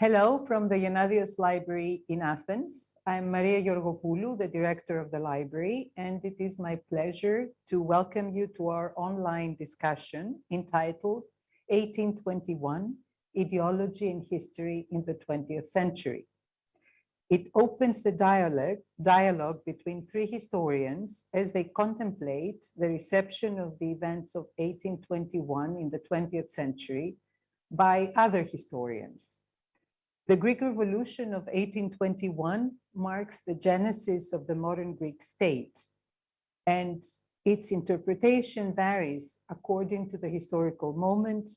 Hello from the Yanadios Library in Athens. I'm Maria Georgopoulou, the director of the library, and it is my pleasure to welcome you to our online discussion entitled 1821, Ideology and History in the 20th Century. It opens the dialogue between three historians as they contemplate the reception of the events of 1821 in the 20th century by other historians. The Greek Revolution of 1821 marks the genesis of the modern Greek state, and its interpretation varies according to the historical moment,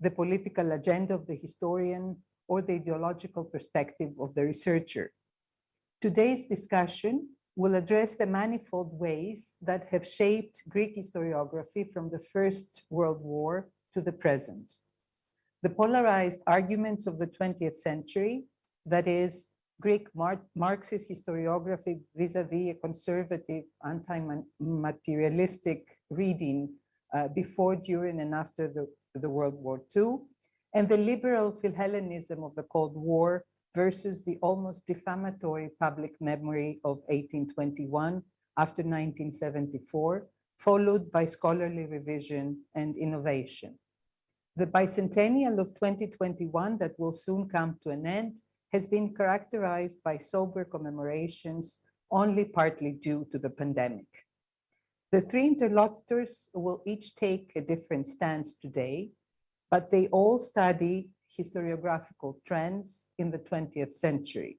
the political agenda of the historian, or the ideological perspective of the researcher. Today's discussion will address the manifold ways that have shaped Greek historiography from the First World War to the present. The polarized arguments of the 20th century, that is, Greek Marxist historiography vis-a-vis a conservative, anti-materialistic reading before, during, and after the World War II, and the liberal philhellenism of the Cold War versus the almost defamatory public memory of 1821 after 1974, followed by scholarly revision and innovation. The bicentennial of 2021 that will soon come to an end has been characterized by sober commemorations, only partly due to the pandemic. The three interlocutors will each take a different stance today, but they all study historiographical trends in the 20th century.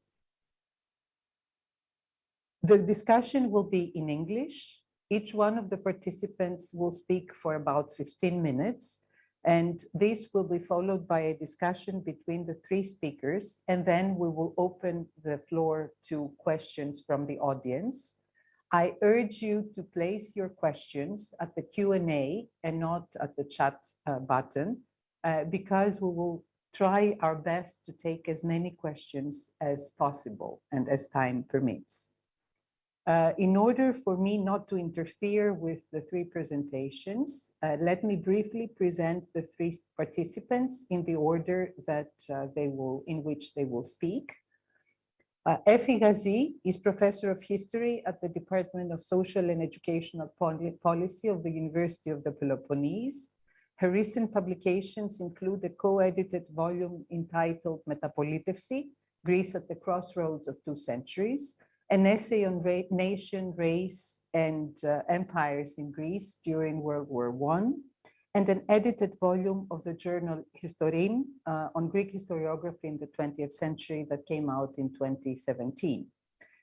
The discussion will be in English. Each one of the participants will speak for about 15 minutes, and this will be followed by a discussion between the three speakers, and then we will open the floor to questions from the audience. I urge you to place your questions at the Q&A and not at the chat button, because we will try our best to take as many questions as possible and as time permits. In order for me not to interfere with the three presentations, let me briefly present the three participants in the order that in which they will speak. Efi Ghazi is Professor of History at the Department of Social and Educational Policy of the University of the Peloponnese. Her recent publications include a co-edited volume entitled Metapolitevsi, Greece at the Crossroads of Two Centuries, an essay on nation, race, and empires in Greece during World War I, and an edited volume of the journal Historin on Greek historiography in the 20th century that came out in 2017.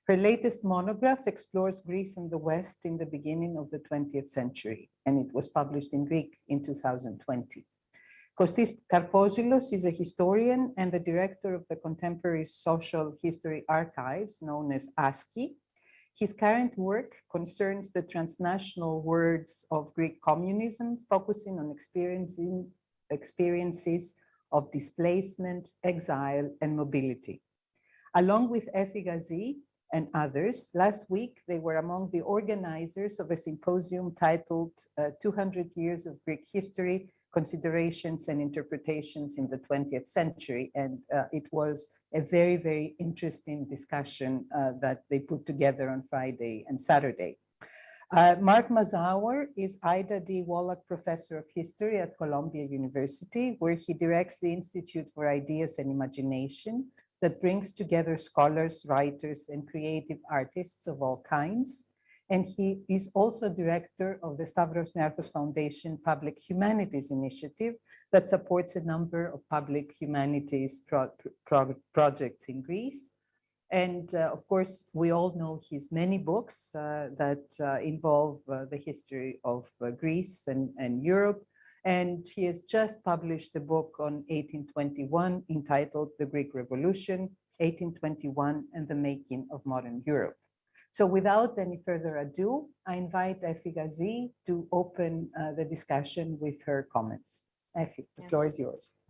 Her latest monograph explores Greece and the West in the beginning of the 20th century, and it was published in Greek in 2020. Kostis Karpozoulos is a historian and the director of the Contemporary Social History Archives, known as ASCII. His current work concerns the transnational words of Greek communism, focusing on experiences of displacement, exile, and mobility. Along with Efi Ghazi and others, last week they were among the organizers of a symposium titled 200 Years of Greek History, Considerations and Interpretations in the 20th Century. And it was a very, very interesting discussion that they put together on Friday and Saturday. Mark Mazauer is Ida D. Wallach Professor of History at Columbia University, where he directs the Institute for Ideas and Imagination that brings together scholars, writers, and creative artists of all kinds. And he is also director of the Stavros Niarchos Foundation Public Humanities Initiative that supports a number of public humanities projects in Greece. And of course, we all know his many books that involve the history of Greece and Europe. And he has just published a book on 1821 entitled The Greek Revolution, 1821 and the Making of Modern Europe. So without any further ado, I invite Efi Ghazi to open the discussion with her comments. Efi, the floor is yours.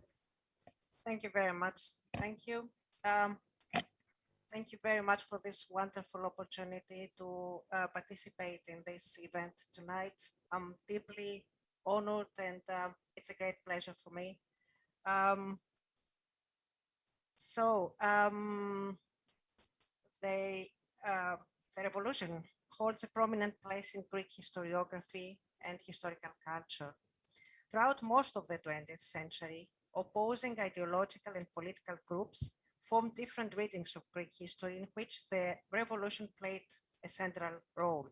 Thank you very much. Thank you. Thank you very much for this wonderful opportunity to participate in this event tonight. I'm deeply honored and it's a great pleasure for me. So the revolution holds a prominent place in Greek historiography and historical culture. Throughout most of the 20th century, opposing ideological and political groups formed different readings of Greek history in which the revolution played a central role.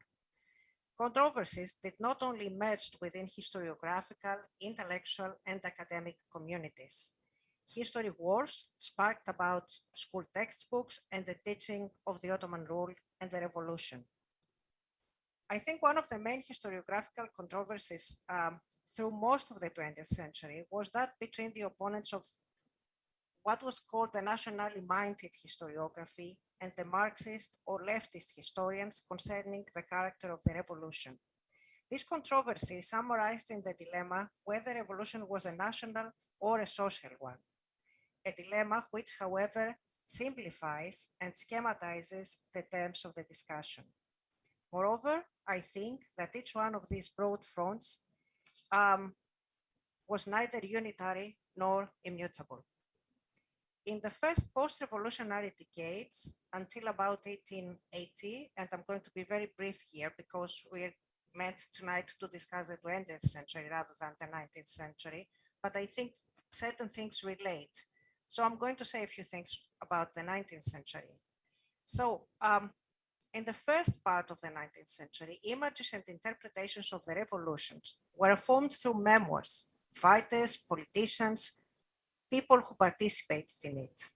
Controversies did not only emerge within historiographical, intellectual, and academic communities. History wars sparked about school textbooks and the teaching of the Ottoman rule and the revolution. I think one of the main historiographical controversies through most of the 20th century was that between the opponents of what was called the nationally minded historiography and the Marxist or leftist historians concerning the character of the revolution. This controversy is summarized in the dilemma whether the revolution was a national or a social one, a dilemma which, however, simplifies and schematizes the terms of the discussion. Moreover, I think that each one of these broad fronts was neither unitary nor immutable. In the first post-revolutionary decades, until about 1880, and I'm going to be very brief here because we're meant tonight to discuss the 20th century rather than the 19th century, but I think certain things relate. So I'm going to say a few things about the 19th century. So in the first part of the 19th century, images and interpretations of the revolutions were formed through memoirs, fighters, politicians, people who participated in it.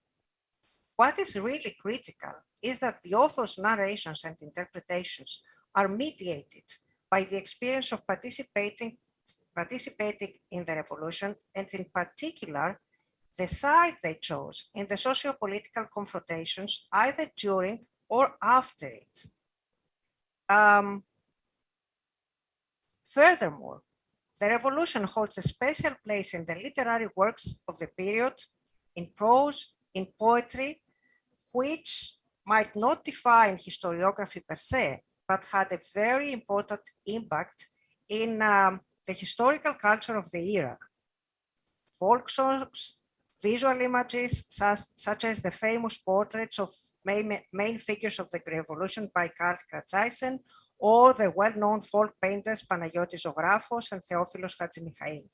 What is really critical is that the author's narrations and interpretations are mediated by the experience of participating in the revolution, and in particular, the side they chose in the socio-political confrontations either during or after it. Furthermore, the revolution holds a special place in the literary works of the period, in prose, in poetry, which might not define historiography per se, but had a very important impact in the historical culture of the era. Folk songs, visual images, such as the famous portraits of main figures of the revolution by Karl Kratzeichen, or the well-known folk painters Panagiotis Zographos and Theophilos Hatzimikhail.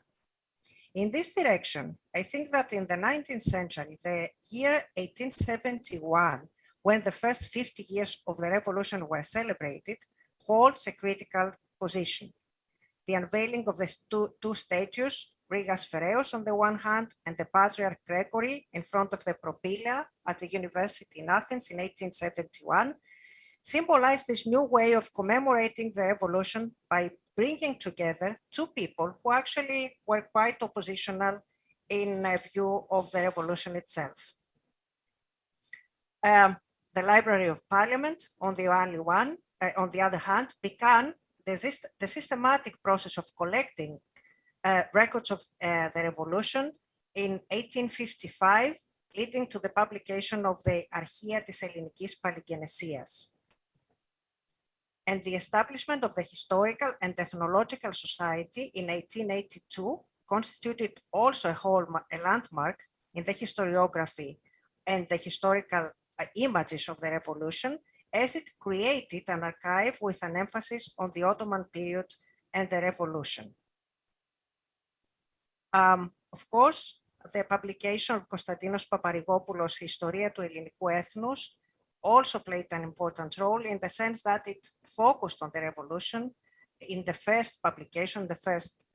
In this direction, I think that in the 19th century, the year 1871, when the first 50 years of the revolution were celebrated, holds a critical position. The unveiling of the two statues, Rigas Phareos on the one hand, and the Patriarch Gregory in front of the Propylaea at the University in Athens in 1871, symbolized this new way of commemorating the revolution by bringing together two people who actually were quite oppositional in view of the revolution itself. The Library of Parliament, on the other hand, began the systematic process of collecting records of the revolution in 1855, leading to the publication of the Αρχεία της Ελληνικής Παλιγενεσίας. And the establishment of the Historical and Ethnological Society in 1882 constituted also a landmark in the historiography and the historical images of the revolution, as it created an archive with an emphasis on the Ottoman period and the revolution. Of course, the publication of Konstantinos Paparigopoulos' Ιστορία του Ελληνικού Έθνους also played an important role in the sense that it focused on the revolution in the first publication, the first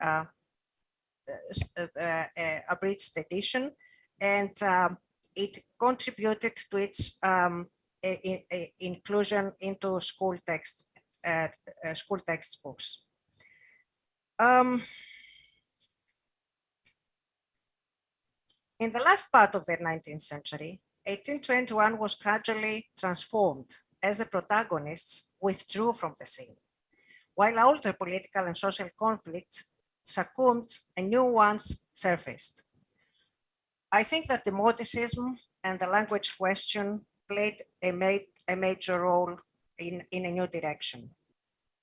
abridged edition, and it contributed to its inclusion into school textbooks. In the last part of the 19th century, 1821 was gradually transformed as the protagonists withdrew from the scene. While older political and social conflicts succumbed and new ones surfaced. I think that demoticism and the language question played a major role in a new direction.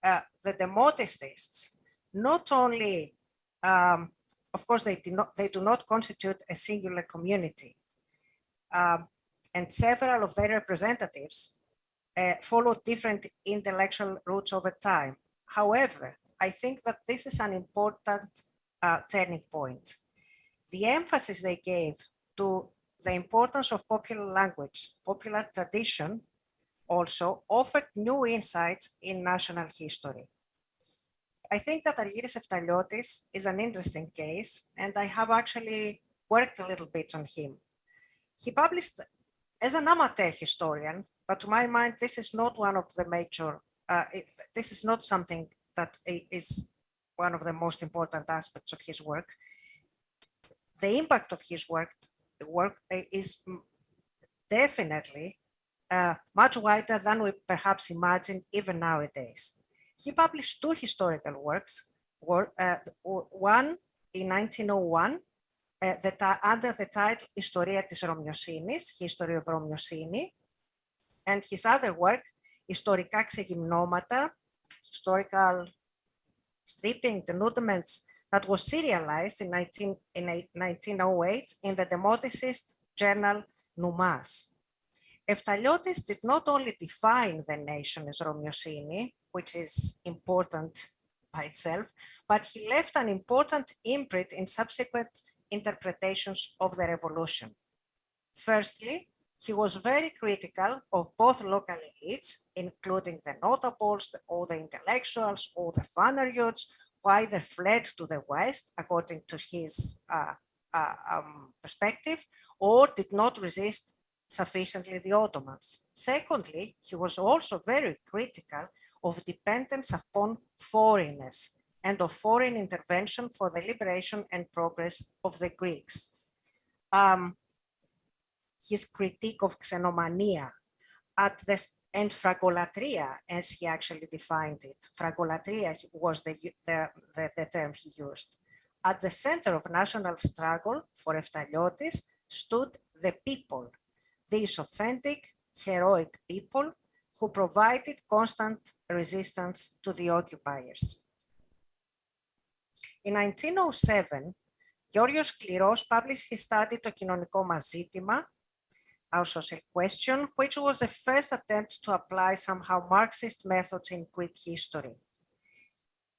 The demoticists not only, of course, they do not constitute a singular community. and several of their representatives followed different intellectual routes over time. However, I think that this is an important turning point. The emphasis they gave to the importance of popular language, popular tradition, also offered new insights in national history. I think that Argyris Eftaliotis is an interesting case, and I have actually worked a little bit on him. He published as an amateur historian, but to my mind, this is not one of the major, this is not something that is one of the most important aspects of his work. The impact of his work is definitely much wider than we perhaps imagine even nowadays. He published two historical works, one in 1901, under the title Ιστορία της Ρωμιοσύνης, History of Romyosini, and his other work, Ιστορικά Ξεγυμνώματα, Historical Stripping Denouements, that was serialized in 1908 in the demoticist journal Numas. Eftaliotis did not only define the nation as Romyosini, which is important by itself, but he left an important imprint in subsequent interpretations of the revolution. Firstly, he was very critical of both local elites, including the notables, all the intellectuals, all the Phanariots, who either fled to the West, according to his perspective, or did not resist sufficiently the Ottomans. Secondly, he was also very critical of dependence upon foreigners and of foreign intervention for the liberation and progress of the Greeks. His critique of xenomania and fragolatria, as he actually defined it. Fragolatria was the term he used. At the center of national struggle for Eftaliotis stood the people, these authentic, heroic people who provided constant resistance to the occupiers. In 1907, Giorgios Kliros published his study Το κοινωνικό μας ζήτημα, Our Social Question, which was the first attempt to apply somehow Marxist methods in Greek history.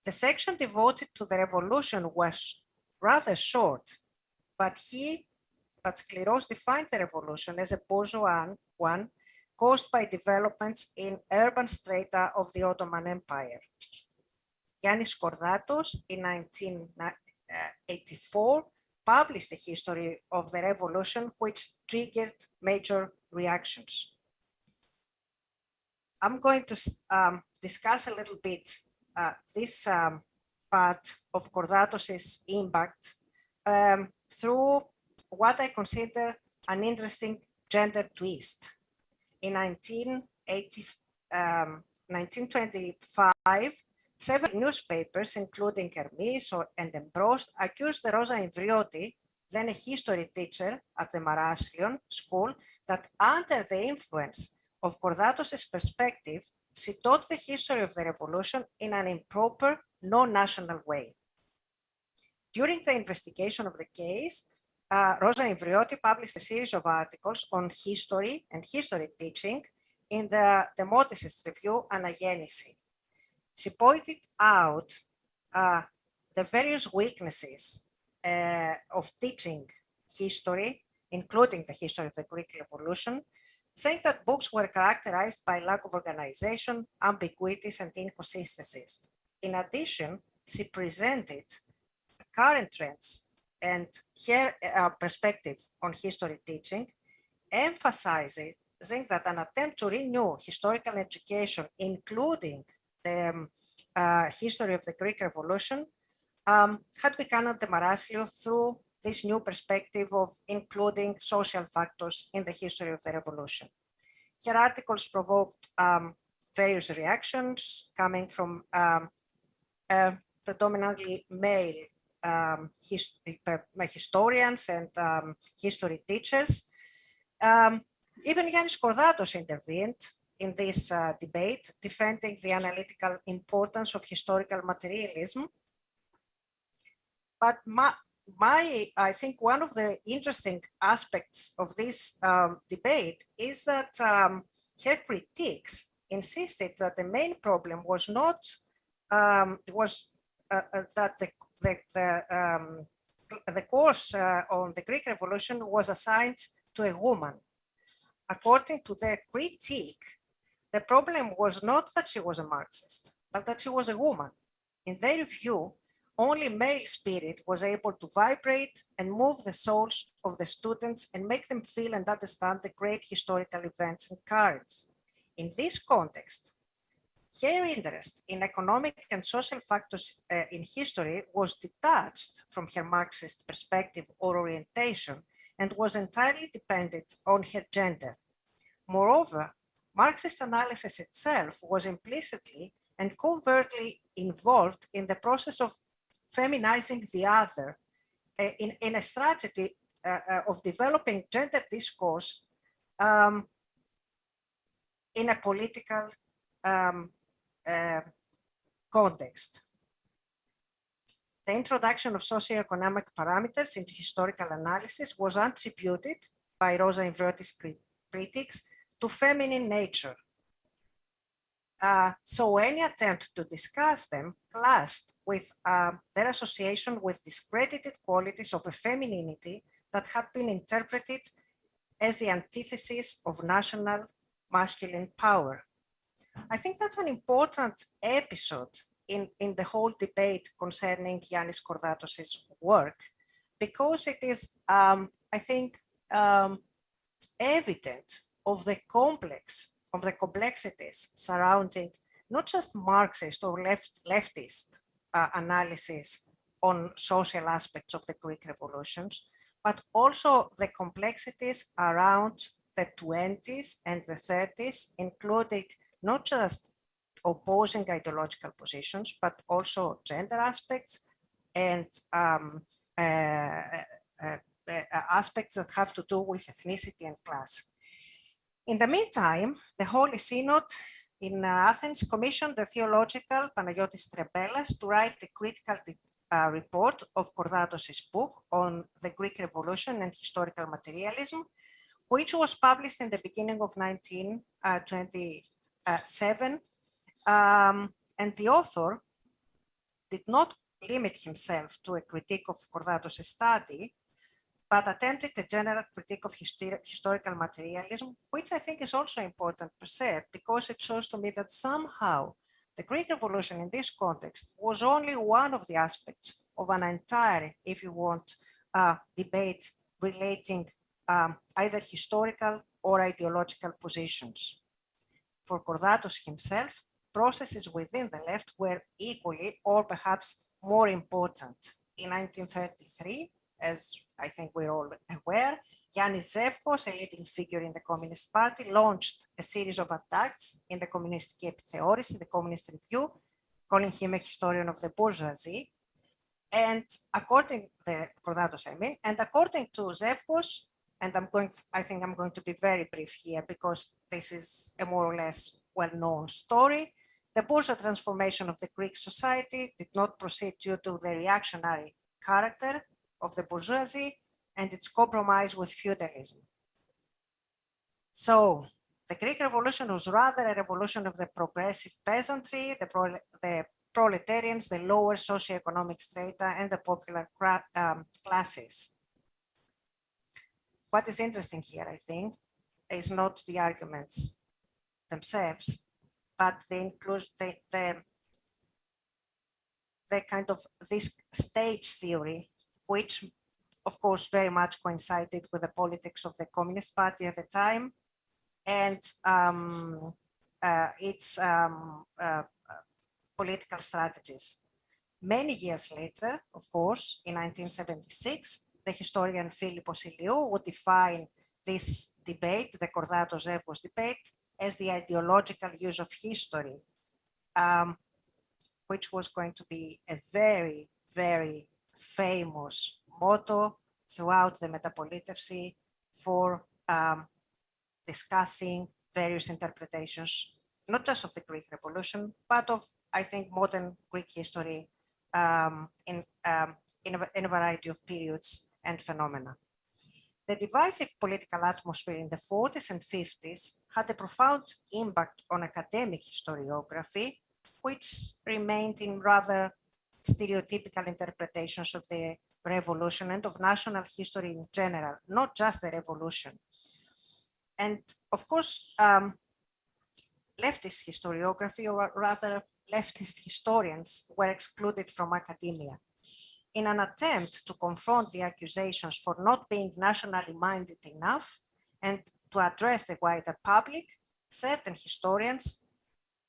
The section devoted to the revolution was rather short, but Kliros defined the revolution as a bourgeois one caused by developments in urban strata of the Ottoman Empire. Yannis Kordatos in 1984 published a history of the revolution which triggered major reactions. I'm going to discuss a little bit this part of Kordatos's impact through what I consider an interesting gender twist. In 1925, several newspapers, including Hermes and Embros, accused Rosa Ivrioti, then a history teacher at the Maraslion School, that under the influence of Kordatos's perspective, she taught the history of the revolution in an improper, non-national way. During the investigation of the case, Rosa Ivrioti published a series of articles on history and history teaching in the demoticist review Anagennisi. She pointed out the various weaknesses of teaching history, including the history of the Greek Revolution, saying that books were characterized by lack of organization, ambiguities, and inconsistencies. In addition, she presented current trends and her perspective on history teaching, emphasizing that an attempt to renew historical education, including the history of the Greek Revolution, had begun at the Maraslio through this new perspective of including social factors in the history of the revolution. Her articles provoked various reactions coming from predominantly male historians and history teachers. Even Yannis Kordatos intervened in this debate, defending the analytical importance of historical materialism. But I think one of the interesting aspects of this debate is that her critiques insisted that the main problem was not that the course on the Greek Revolution was assigned to a woman. According to their critique, the problem was not that she was a Marxist, but that she was a woman. In their view, only male spirit was able to vibrate and move the souls of the students and make them feel and understand the great historical events and currents. In this context, her interest in economic and social factors in history was detached from her Marxist perspective or orientation and was entirely dependent on her gender. Moreover, Marxist analysis itself was implicitly and covertly involved in the process of feminizing the other in a strategy of developing gender discourse in a political context. The introduction of socioeconomic parameters into historical analysis was attributed by Rosa Inverti's critics to feminine nature. So any attempt to discuss them clashed with their association with discredited qualities of a femininity that had been interpreted as the antithesis of national masculine power. I think that's an important episode in the whole debate concerning Yannis Kordatos's work, because it is, I think, evident of the complexities surrounding not just Marxist or leftist analysis on social aspects of the Greek revolutions, but also the complexities around the 20s and the 30s, including not just opposing ideological positions, but also gender aspects and aspects that have to do with ethnicity and class. In the meantime, the Holy Synod in Athens commissioned the theological Panagiotis Trembelas to write a critical report of Kordatos's book on the Greek Revolution and historical materialism, which was published in the beginning of 1927. And the author did not limit himself to a critique of Kordatos's study, but attempted a general critique of historical materialism, which I think is also important per se, because it shows to me that somehow the Greek Revolution in this context was only one of the aspects of an entire, if you want, debate relating either historical or ideological positions. For Kordatos himself, processes within the left were equally or perhaps more important. In 1933, as I think we're all aware, Yannis Zevkos, a leading figure in the Communist Party, launched a series of attacks in the Kommunιστική Επιθεώρηση, the Communist Review, calling him a historian of the bourgeoisie. And according to Kordatos, and according to Zevkos, and I think I'm going to be very brief here because this is a more or less well-known story. The bourgeois transformation of the Greek society did not proceed due to the reactionary character of the bourgeoisie and its compromise with feudalism. So the Greek Revolution was rather a revolution of the progressive peasantry, the proletarians, the lower socioeconomic strata, and the popular classes. What is interesting here, I think, is not the arguments themselves, but the kind of this stage theory, which of course very much coincided with the politics of the Communist Party at the time and its political strategies. Many years later, of course, in 1976, the historian Philippos Iliou would define this debate, the Kordatos-Zevkos debate, as the ideological use of history, which was going to be a very, very famous motto throughout the Metapolitevsi for discussing various interpretations, not just of the Greek Revolution, but of, I think, modern Greek history in in a variety of periods and phenomena. The divisive political atmosphere in the 40s and 50s had a profound impact on academic historiography, which remained in rather stereotypical interpretations of the revolution and of national history in general, not just the revolution. And of course, leftist historiography, or rather leftist historians, were excluded from academia. In an attempt to confront the accusations for not being nationally minded enough and to address the wider public, certain historians,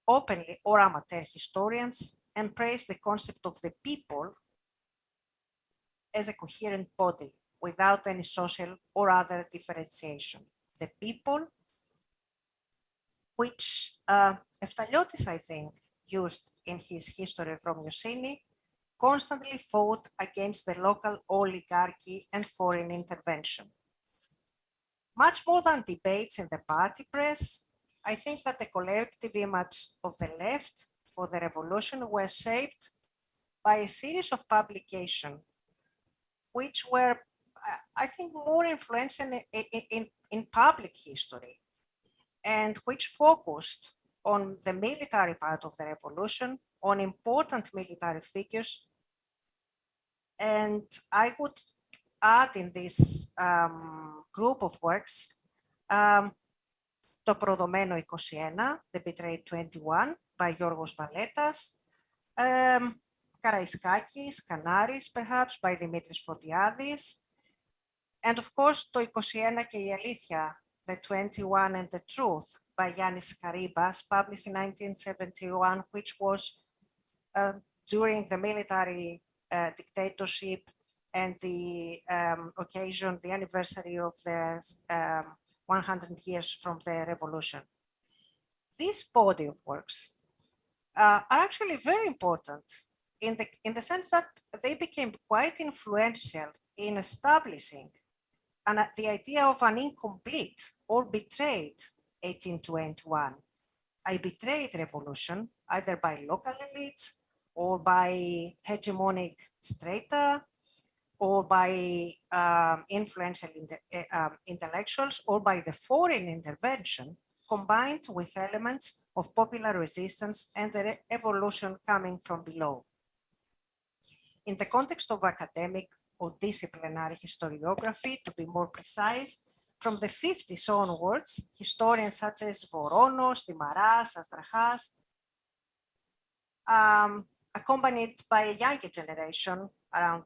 openly or amateur historians, embrace the concept of the people as a coherent body without any social or other differentiation. The people, which Eftaliotis, I think, used in his History from Myosini, constantly fought against the local oligarchy and foreign intervention. Much more than debates in the party press, I think that the collective image of the left for the revolution were shaped by a series of publications which were, I think, more influential in public history and which focused on the military part of the revolution, on important military figures. And I would add in this group of works το προδομένο 21, The Betrayed 21 by Yorgos Valetas, Karaiskakis, Kanaris perhaps by Dimitris Fotiadis, and of course το 21 και η αλήθεια, The 21 and the Truth by Yannis Karibas, published in 1971, which was during the military dictatorship and the occasion, the anniversary of the 100 years from the revolution. This body of works are actually very important in the sense that they became quite influential in establishing the idea of an incomplete or betrayed 1821, a betrayed revolution, either by local elites or by hegemonic strata, or by influential intellectuals, or by the foreign intervention, combined with elements of popular resistance and the evolution coming from below. In the context of academic or disciplinary historiography, to be more precise, from the 50s onwards, historians such as Voronos, Dimaras, Astrachas, accompanied by a younger generation around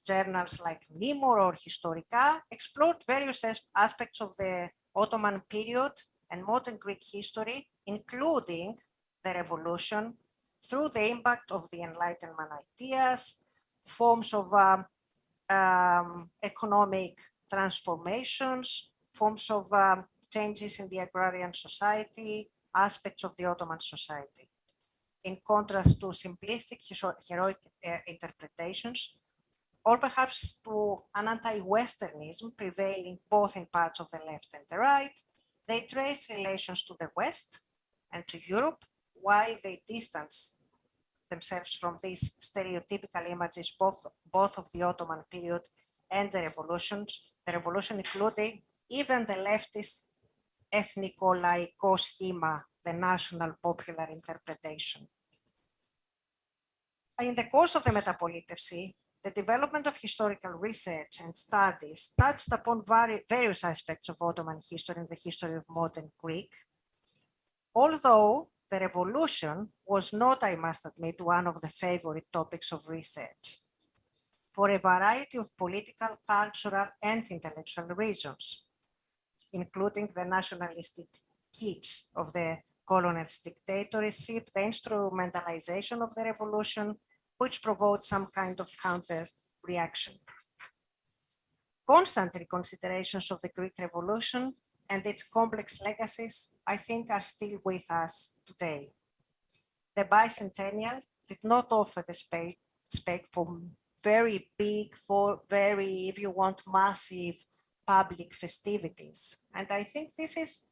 journals like Mimor or Historica, explored various aspects of the Ottoman period and modern Greek history, including the revolution, through the impact of the Enlightenment ideas, forms of economic transformations, forms of changes in the agrarian society, aspects of the Ottoman society. In contrast to simplistic heroic interpretations, or perhaps to an anti-Westernism prevailing both in parts of the left and the right, they trace relations to the West and to Europe, while they distance themselves from these stereotypical images, both of the Ottoman period and the revolution including even the leftist ethnico-laico schema, the national popular interpretation. In the course of the Metapolitevsi, the development of historical research and studies touched upon various aspects of Ottoman history and the history of modern Greek, although the revolution was not, I must admit, one of the favorite topics of research, for a variety of political, cultural, and intellectual reasons, including the nationalistic kitsch of the colonialist dictatorship, the instrumentalization of the revolution, which provoked some kind of counter-reaction. Constant reconsiderations of the Greek Revolution and its complex legacies, I think, are still with us today. The bicentennial did not offer the space for very big, for very, if you want, massive public festivities. And I think this is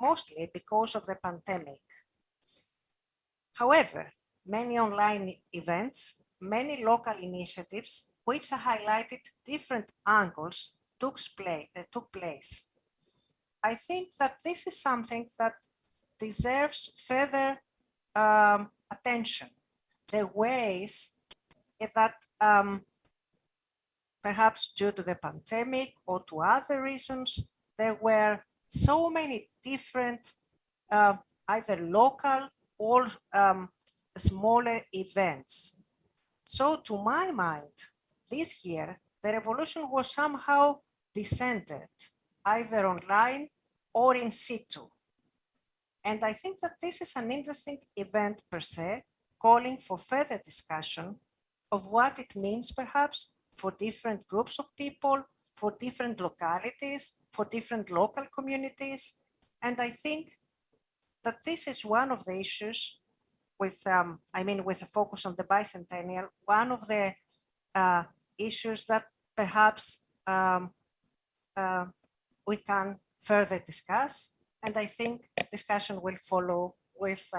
mostly because of the pandemic. However, many online events many local initiatives which highlighted different angles took place. I think that this is something that deserves further attention. The ways that perhaps due to the pandemic or to other reasons, there were so many different either local or smaller events. So to my mind, this year, the revolution was somehow decentered, either online or in situ. And I think that this is an interesting event per se, calling for further discussion of what it means perhaps for different groups of people, for different localities, for different local communities. And I think that this is one of the issues with, with a focus on the bicentennial, one of the issues that perhaps we can further discuss. And I think discussion will follow with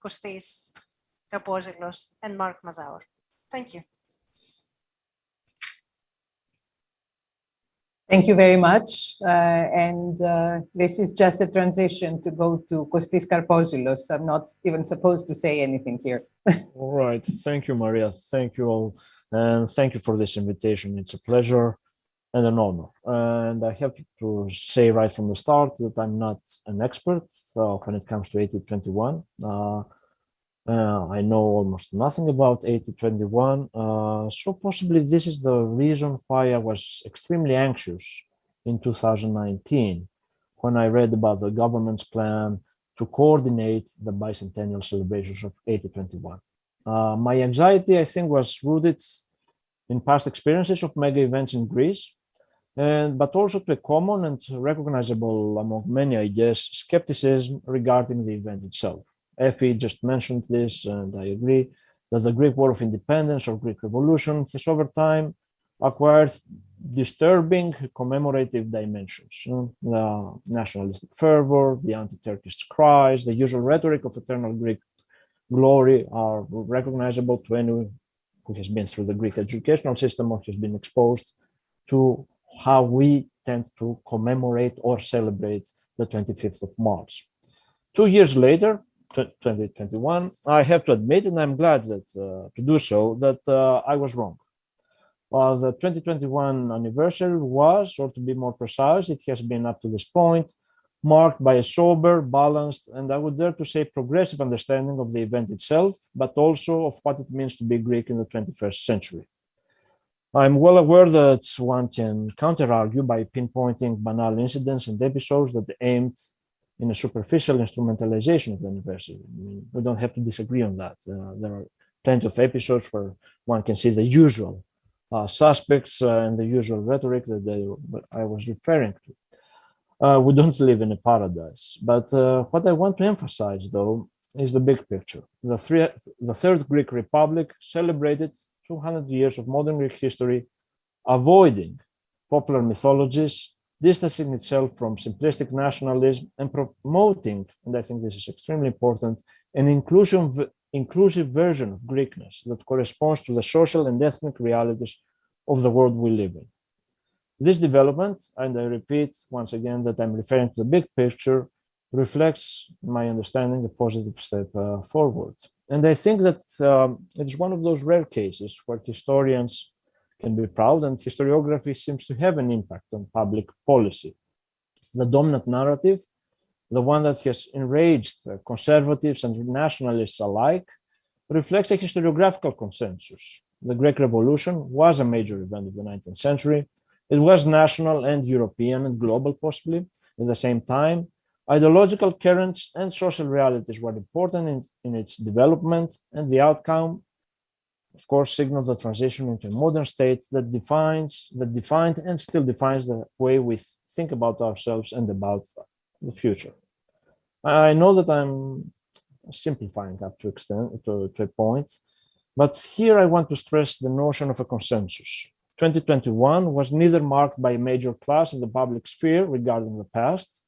Kostis Karpozylos and Mark Mazaur. Thank you. Thank you very much. This is just a transition to go to Kostis Karpozylos. I'm not even supposed to say anything here. All right. Thank you, Maria. Thank you all. And thank you for this invitation. It's a pleasure and an honor. And I have to say right from the start that I'm not an expert when it comes to 1821. I know almost nothing about 1821, so possibly this is the reason why I was extremely anxious in 2019 when I read about the government's plan to coordinate the bicentennial celebrations of 1821. My anxiety, I think, was rooted in past experiences of mega events in Greece, but also to a common and recognizable among many, I guess, skepticism regarding the event itself. Effie just mentioned this, and I agree that the Greek War of Independence or Greek Revolution has over time acquired disturbing commemorative dimensions. The nationalistic fervor, the anti-Turkish cries, the usual rhetoric of eternal Greek glory are recognizable to anyone who has been through the Greek educational system or has been exposed to how we tend to commemorate or celebrate the 25th of March. 2 years later, 2021, I have to admit, and I'm glad that to do so, that I was wrong. The 2021 anniversary was, or to be more precise, it has been up to this point, marked by a sober, balanced, and I would dare to say progressive understanding of the event itself, but also of what it means to be Greek in the 21st century. I'm well aware that one can counter-argue by pinpointing banal incidents and episodes that aimed in a superficial instrumentalization of the anniversary. I mean, we don't have to disagree on that. There are plenty of episodes where one can see the usual suspects and the usual rhetoric that I was referring to. We don't live in a paradise. But what I want to emphasize, though, is the big picture. The Third Greek Republic celebrated 200 years of modern Greek history, avoiding popular mythologies, distancing itself from simplistic nationalism and promoting, and I think this is extremely important, an inclusive version of Greekness that corresponds to the social and ethnic realities of the world we live in. This development, and I repeat once again that I'm referring to the big picture, reflects my understanding a positive step forward. And I think that it's one of those rare cases where historians can be proud, and historiography seems to have an impact on public policy. The dominant narrative, the one that has enraged conservatives and nationalists alike, reflects a historiographical consensus. The Greek Revolution was a major event of the 19th century. It was national and European and global, possibly. At the same time, ideological currents and social realities were important in its development, and the outcome, of course, signaled the transition into a modern state that defined and still defines the way we think about ourselves and about the future. I know that I'm simplifying up to a point, but here I want to stress the notion of a consensus. 2021 was neither marked by a major clash in the public sphere regarding the past,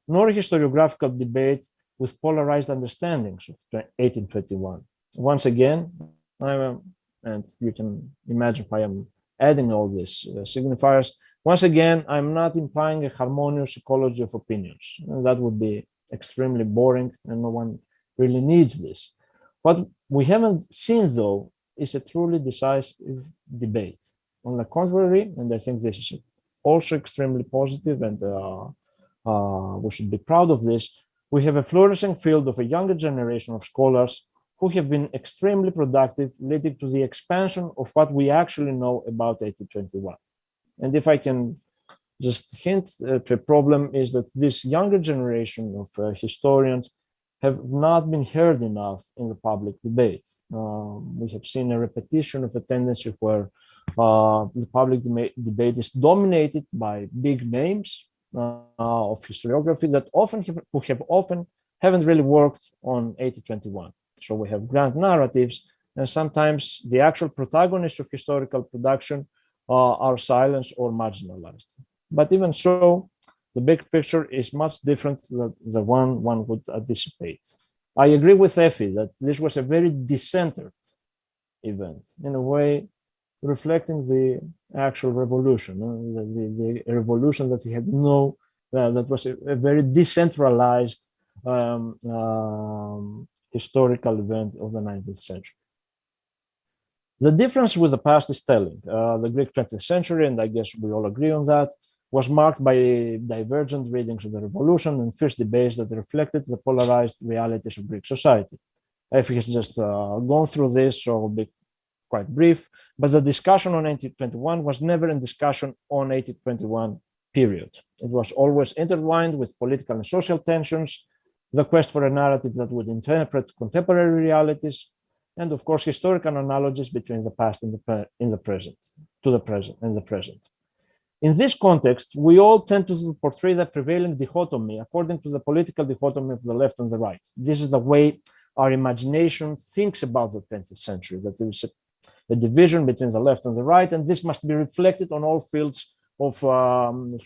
nor a historiographical debate with polarized understandings of 1821. Once again, And you can imagine why I'm adding all these signifiers. Once again, I'm not implying a harmonious ecology of opinions. And that would be extremely boring, and no one really needs this. What we haven't seen, though, is a truly decisive debate. On the contrary, and I think this is also extremely positive, and we should be proud of this, we have a flourishing field of a younger generation of scholars who have been extremely productive, leading to the expansion of what we actually know about 1821. And if I can just hint to a problem, is that this younger generation of historians have not been heard enough in the public debate. We have seen a repetition of a tendency where the public debate is dominated by big names of historiography that often haven't really worked on 1821. So we have grand narratives, and sometimes the actual protagonists of historical production are silenced or marginalized. But even so, the big picture is much different than the one would anticipate. I agree with Effie that this was a very decentered event, in a way reflecting the actual revolution, the revolution that he had that was a very decentralized historical event of the 19th century. The difference with the past is telling. The Greek 20th century, and I guess we all agree on that, was marked by divergent readings of the revolution and fierce debates that reflected the polarized realities of Greek society. Effie has just gone through this, so I'll be quite brief, but the discussion on 1821 was never a discussion on 1821, period. It was always intertwined with political and social tensions, the quest for a narrative that would interpret contemporary realities, and of course, historical analogies between the past and the present. In this context, we all tend to portray the prevailing dichotomy according to the political dichotomy of the left and the right. This is the way our imagination thinks about the 20th century, that there is a division between the left and the right, and this must be reflected on all fields of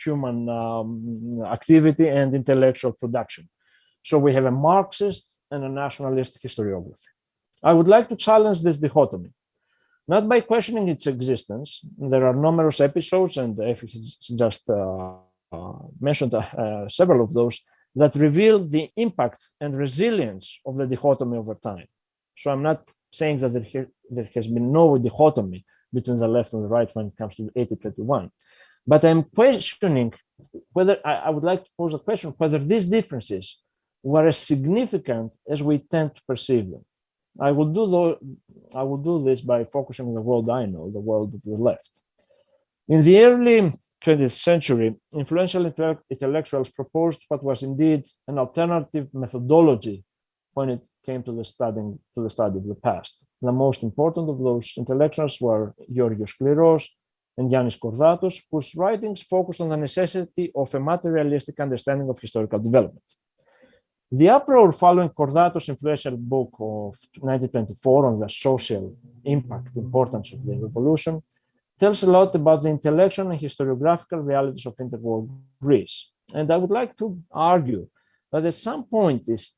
human activity and intellectual production. So we have a Marxist and a nationalist historiography. I would like to challenge this dichotomy, not by questioning its existence. There are numerous episodes, and if he just mentioned several of those, that reveal the impact and resilience of the dichotomy over time. So I'm not saying that there has been no dichotomy between the left and the right when it comes to 1821. But I'm questioning whether, I would like to pose a question, whether these differences were as significant as we tend to perceive them. I will do this by focusing on the world I know, the world of the left. In the early 20th century, influential intellectuals proposed what was indeed an alternative methodology when it came to the study of the past. The most important of those intellectuals were Georgios Cleros and Yannis Kordatos, whose writings focused on the necessity of a materialistic understanding of historical development. The uproar following Kordatos' influential book of 1924 on the social impact, importance of the revolution, tells a lot about the intellectual and historiographical realities of interwar Greece. And I would like to argue that at some points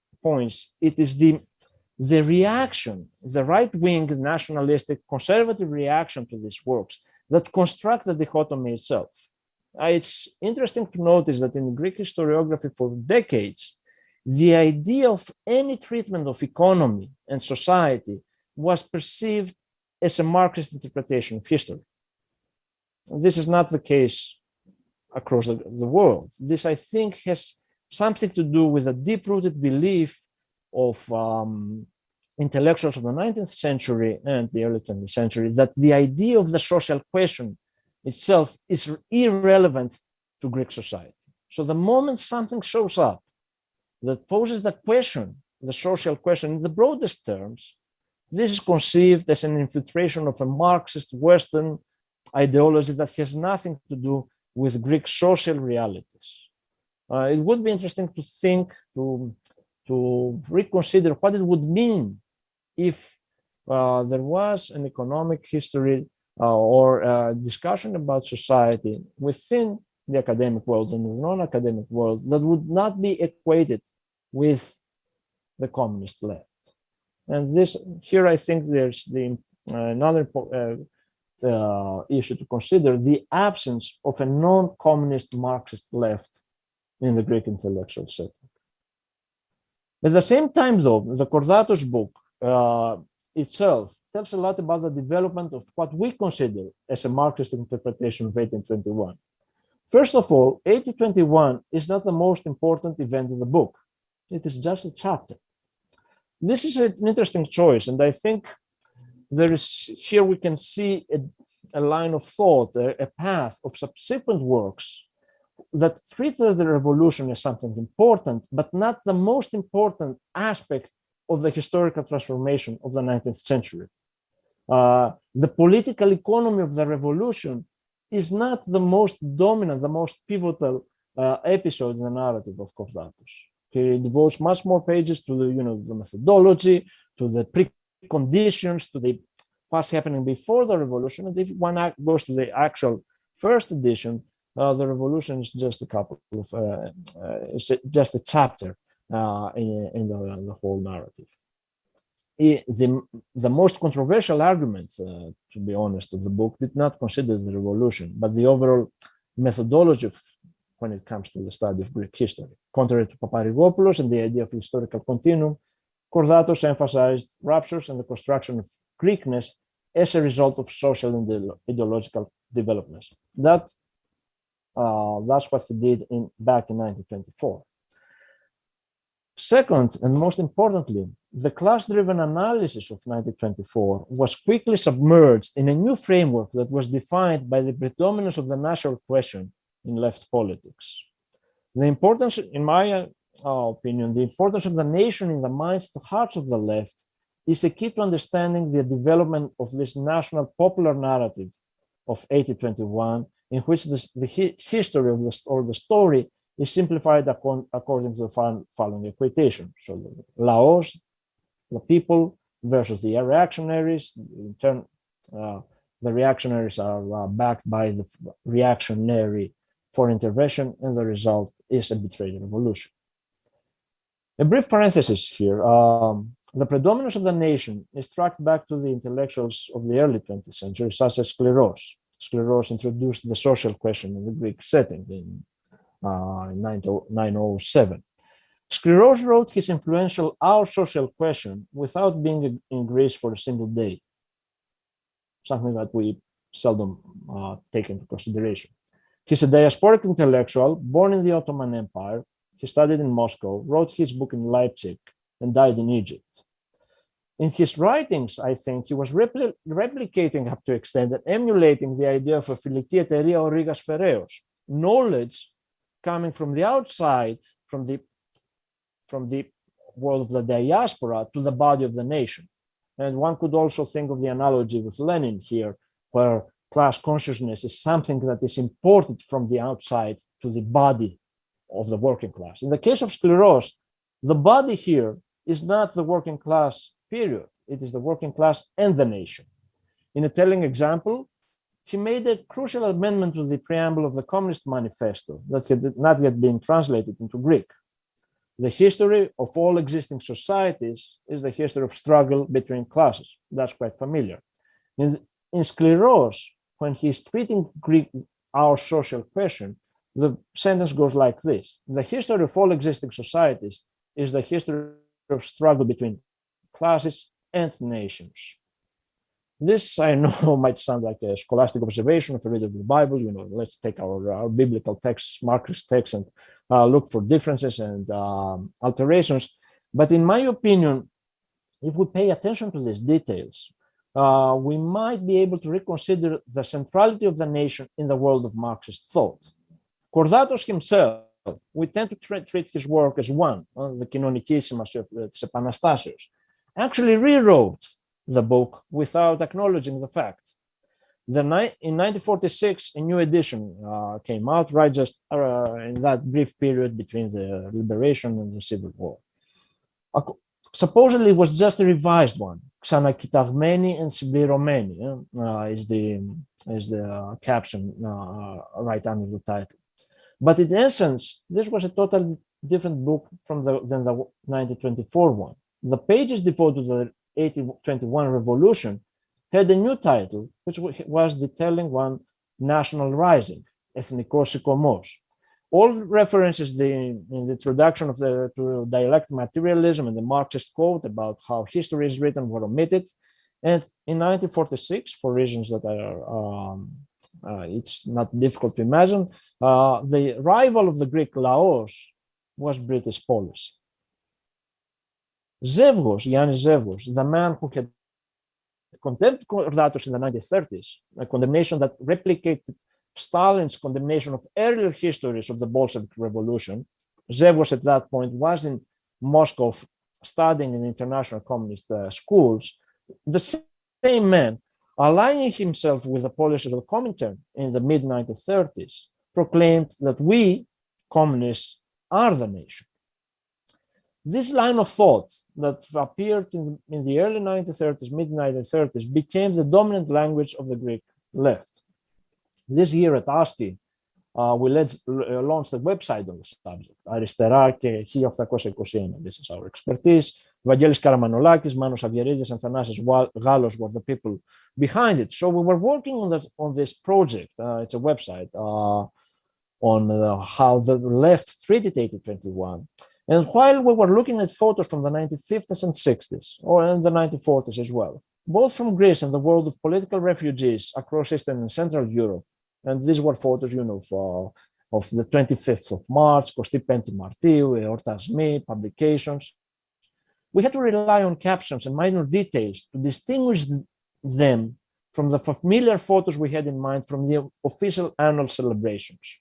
it is the reaction, the right-wing nationalistic conservative reaction to these works that construct the dichotomy itself. It's interesting to notice that in Greek historiography for decades, the idea of any treatment of economy and society was perceived as a Marxist interpretation of history. This is not the case across the world. This, I think, has something to do with a deep-rooted belief of intellectuals of the 19th century and the early 20th century that the idea of the social question itself is irrelevant to Greek society. So the moment something shows up that poses the question, the social question in the broadest terms, this is conceived as an infiltration of a Marxist Western ideology that has nothing to do with Greek social realities. It would be interesting to think, to reconsider what it would mean if there was an economic history or a discussion about society within the academic world and the non-academic world that would not be equated with the communist left. And this here, I think there's the another issue to consider, the absence of a non-communist Marxist left in the Greek intellectual setting. At the same time, though, the Kordatos book itself tells a lot about the development of what we consider as a Marxist interpretation of 1821. First of all, 1821 is not the most important event in the book. It is just a chapter. This is an interesting choice, and I think there is here we can see a line of thought, a path of subsequent works that treated the revolution as something important, but not the most important aspect of the historical transformation of the 19th century. The political economy of the revolution is not the most dominant, the most pivotal episode in the narrative of Kordatos. He devotes much more pages to the, the methodology, to the preconditions, to the what's happening before the revolution. And if one goes to the actual first edition, the revolution is just a couple of, it's just a chapter in the whole narrative. The most controversial argument, to be honest, of the book did not consider the revolution, but the overall methodology when it comes to the study of Greek history. Contrary to Paparigopoulos and the idea of historical continuum, Kordatos emphasized ruptures and the construction of Greekness as a result of social and ideological developments. That's what he did back in 1924. Second, and most importantly, the class-driven analysis of 1924 was quickly submerged in a new framework that was defined by the predominance of the national question in left politics. The importance, in my opinion, the importance of the nation in the minds and hearts of the left is a key to understanding the development of this national popular narrative of 1821, in which the history of the story is simplified according to the following equation. So the laos, the people, versus the reactionaries. In turn, the reactionaries are backed by the reactionary for intervention, and the result is a betrayed revolution. A brief parenthesis here. The predominance of the nation is tracked back to the intellectuals of the early 20th century, such as Skleros. Skleros introduced the social question in the Greek setting in 907. Skleros wrote his influential Our Social Question without being in Greece for a single day, something that we seldom take into consideration. He's a diasporic intellectual born in the Ottoman Empire. He studied in Moscow, wrote his book in Leipzig, and died in Egypt. In his writings, I think he was replicating up to extent and emulating the idea of a φιλική εταιρεία or Rigas Fereos, knowledge coming from the outside, from the world of the diaspora to the body of the nation. And one could also think of the analogy with Lenin here, where class consciousness is something that is imported from the outside to the body of the working class. In the case of Skleros, the body here is not the working class, period. It is the working class and the nation. In a telling example, he made a crucial amendment to the preamble of the Communist Manifesto that had not yet been translated into Greek. The history of all existing societies is the history of struggle between classes. That's quite familiar. In Skleros, when he's treating Greek, Our Social Question, the sentence goes like this: the history of all existing societies is the history of struggle between classes and nations. This, I know, might sound like a scholastic observation of a reader of the Bible. Let's take our biblical texts, Marxist texts, and look for differences and alterations. But in my opinion, if we pay attention to these details, we might be able to reconsider the centrality of the nation in the world of Marxist thought. Kordatos himself, we tend to treat his work as one, the κοινωνική σημασία της Επαναστάσεως, actually rewrote the book without acknowledging the fact. In 1946, a new edition came out, right just in that brief period between the liberation and the Civil War. Supposedly, it was just a revised one. Ξανακοιταγμένη and συμπληρωμένη is the caption right under the title. But in essence, this was a totally different book than the 1924 one. The pages devoted to the 1821 revolution had a new title, which was the telling one, National Rising, Ethnikos Ikomos. All references in the introduction of to dialectic materialism and the Marxist quote about how history is written were omitted. And in 1946, for reasons that are, it's not difficult to imagine, the rival of the Greek Laos was British policy. Zevgos, Yannis Zevgos, the man who had condemned Kordatos in the 1930s, a condemnation that replicated Stalin's condemnation of earlier histories of the Bolshevik Revolution. Zevgos at that point was in Moscow studying in international communist schools. The same man, aligning himself with the policies of the Comintern in the mid-1930s, proclaimed that we, communists, are the nation. This line of thought that appeared in the early 1930s, mid-1930s, became the dominant language of the Greek left. This year at ASCII, we launched a website on the subject, Arisτερά και 1821. This is our expertise. Vangelis Karamanolakis, Manos Avgeridis, and Thanasis Galos were the people behind it. So we were working on this project. It's a website on how the left treated 1821. And while we were looking at photos from the 1950s and 60s, or in the 1940s as well, both from Greece and the world of political refugees across Eastern and Central Europe, and these were photos, you know, of the 25th of March, 25 Martiu, Eortasmi, publications. We had to rely on captions and minor details to distinguish them from the familiar photos we had in mind from the official annual celebrations.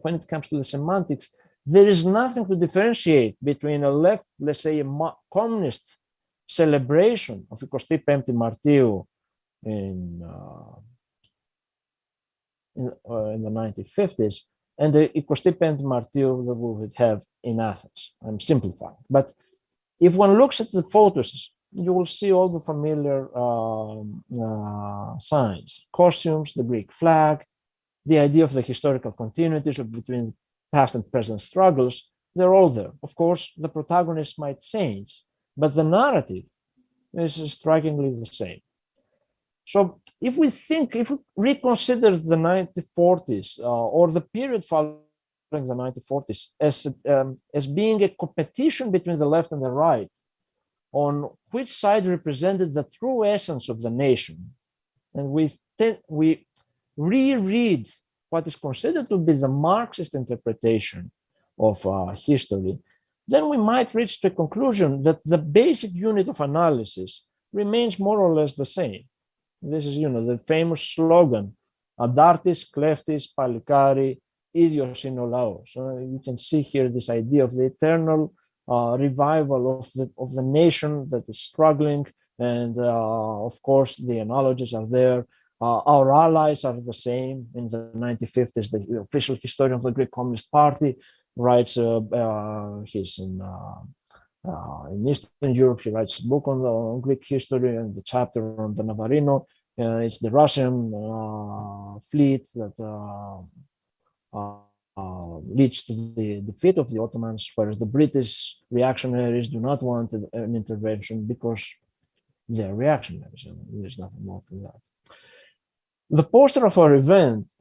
When it comes to the semantics, there is nothing to differentiate between a left, let's say, a communist celebration of 25 Martiu in the 1950s and the 25 Martiu that we would have in Athens. I'm simplifying. But if one looks at the photos, you will see all the familiar signs, costumes, the Greek flag, the idea of the historical continuities between past and present struggles. They're all there. Of course, the protagonists might change, but the narrative is strikingly the same. So if we reconsider the 1940s or the period following the 1940s as being a competition between the left and the right on which side represented the true essence of the nation, and we reread what is considered to be the Marxist interpretation of history, then we might reach the conclusion that the basic unit of analysis remains more or less the same. This is, you know, the famous slogan, Adartis, Kleftis, Palikari, Idios in o Laos. You can see here this idea of the eternal revival of the nation that is struggling. And of course, the analogies are there. Our allies are the same. In the 1950s, the official historian of the Greek Communist Party writes he's in Eastern Europe, he writes a book on Greek history and the chapter on the Navarino. It's the Russian fleet that leads to the defeat of the Ottomans, whereas the British reactionaries do not want an intervention because they're reactionaries, and there's nothing more to that. The poster of our event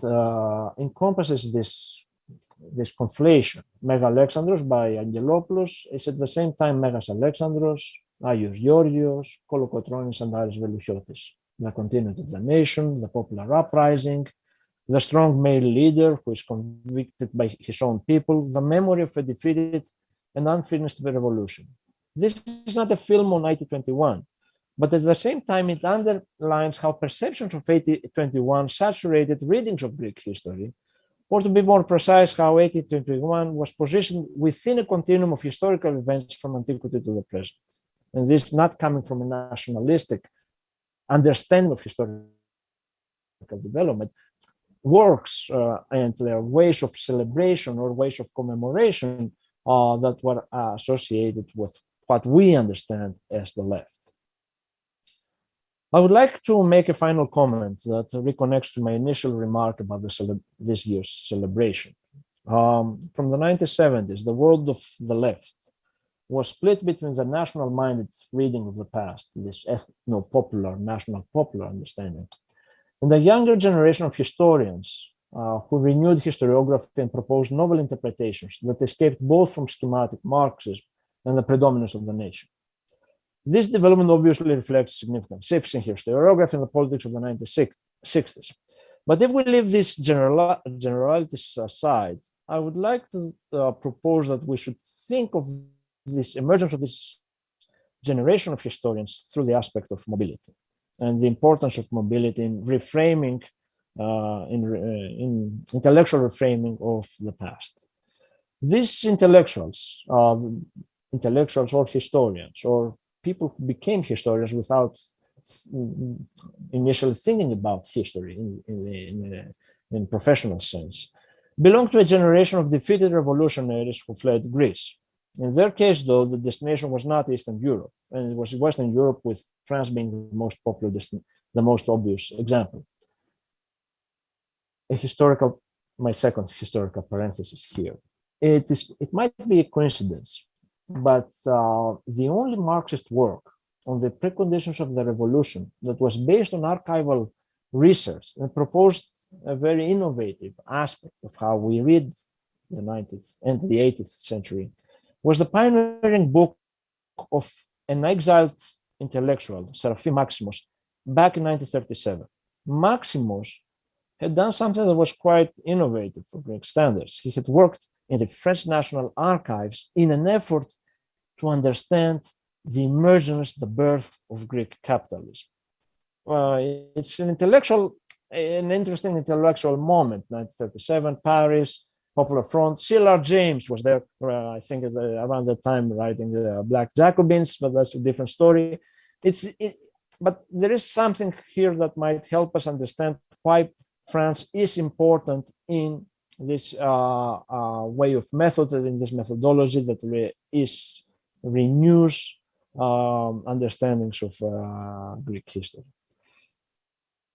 encompasses this conflation. Mega Alexandros by Angelopoulos is at the same time Megas Alexandros, Aios Georgios, Kolokotronis, and Aris Velouchiotis. The continuity of the nation, the popular uprising, the strong male leader who is convicted by his own people, the memory of a defeated and unfinished revolution. This is not a film on 1821, but at the same time, it underlines how perceptions of 1821 saturated readings of Greek history, or to be more precise, how 1821 was positioned within a continuum of historical events from antiquity to the present. And this not coming from a nationalistic understanding of historical development. Works and their ways of celebration or ways of commemoration that were associated with what we understand as the left. I would like to make a final comment that reconnects to my initial remark about this year's celebration. From the 1970s, the world of the left was split between the national-minded reading of the past, this ethno-popular, national popular understanding, and the younger generation of historians who renewed historiography and proposed novel interpretations that escaped both from schematic Marxism and the predominance of the nation. This development obviously reflects significant shifts in historiography and the politics of the 1960s. But if we leave these generalities aside, I would like to propose that we should think of this emergence of this generation of historians through the aspect of mobility and the importance of mobility in reframing, in intellectual reframing of the past. These intellectuals or historians or people who became historians without initially thinking about history in professional sense, belong to a generation of defeated revolutionaries who fled Greece. In their case, though, the destination was not Eastern Europe, and it was Western Europe, with France being the most popular, the most obvious example. My second historical parenthesis here. It might be a coincidence, but the only Marxist work on the preconditions of the revolution that was based on archival research and proposed a very innovative aspect of how we read the 19th and the 18th century was the pioneering book of an exiled intellectual, Seraphim Maximus, back in 1937. Maximus had done something that was quite innovative for Greek standards. He had worked in the French National Archives in an effort to understand the emergence, the birth of Greek capitalism. It's an interesting intellectual moment, 1937, Paris, Popular Front. C.L.R. James was there, I think, around that time, writing the Black Jacobins, but that's a different story. But there is something here that might help us understand why France is important in this way of method, in this methodology that renews understandings of Greek history.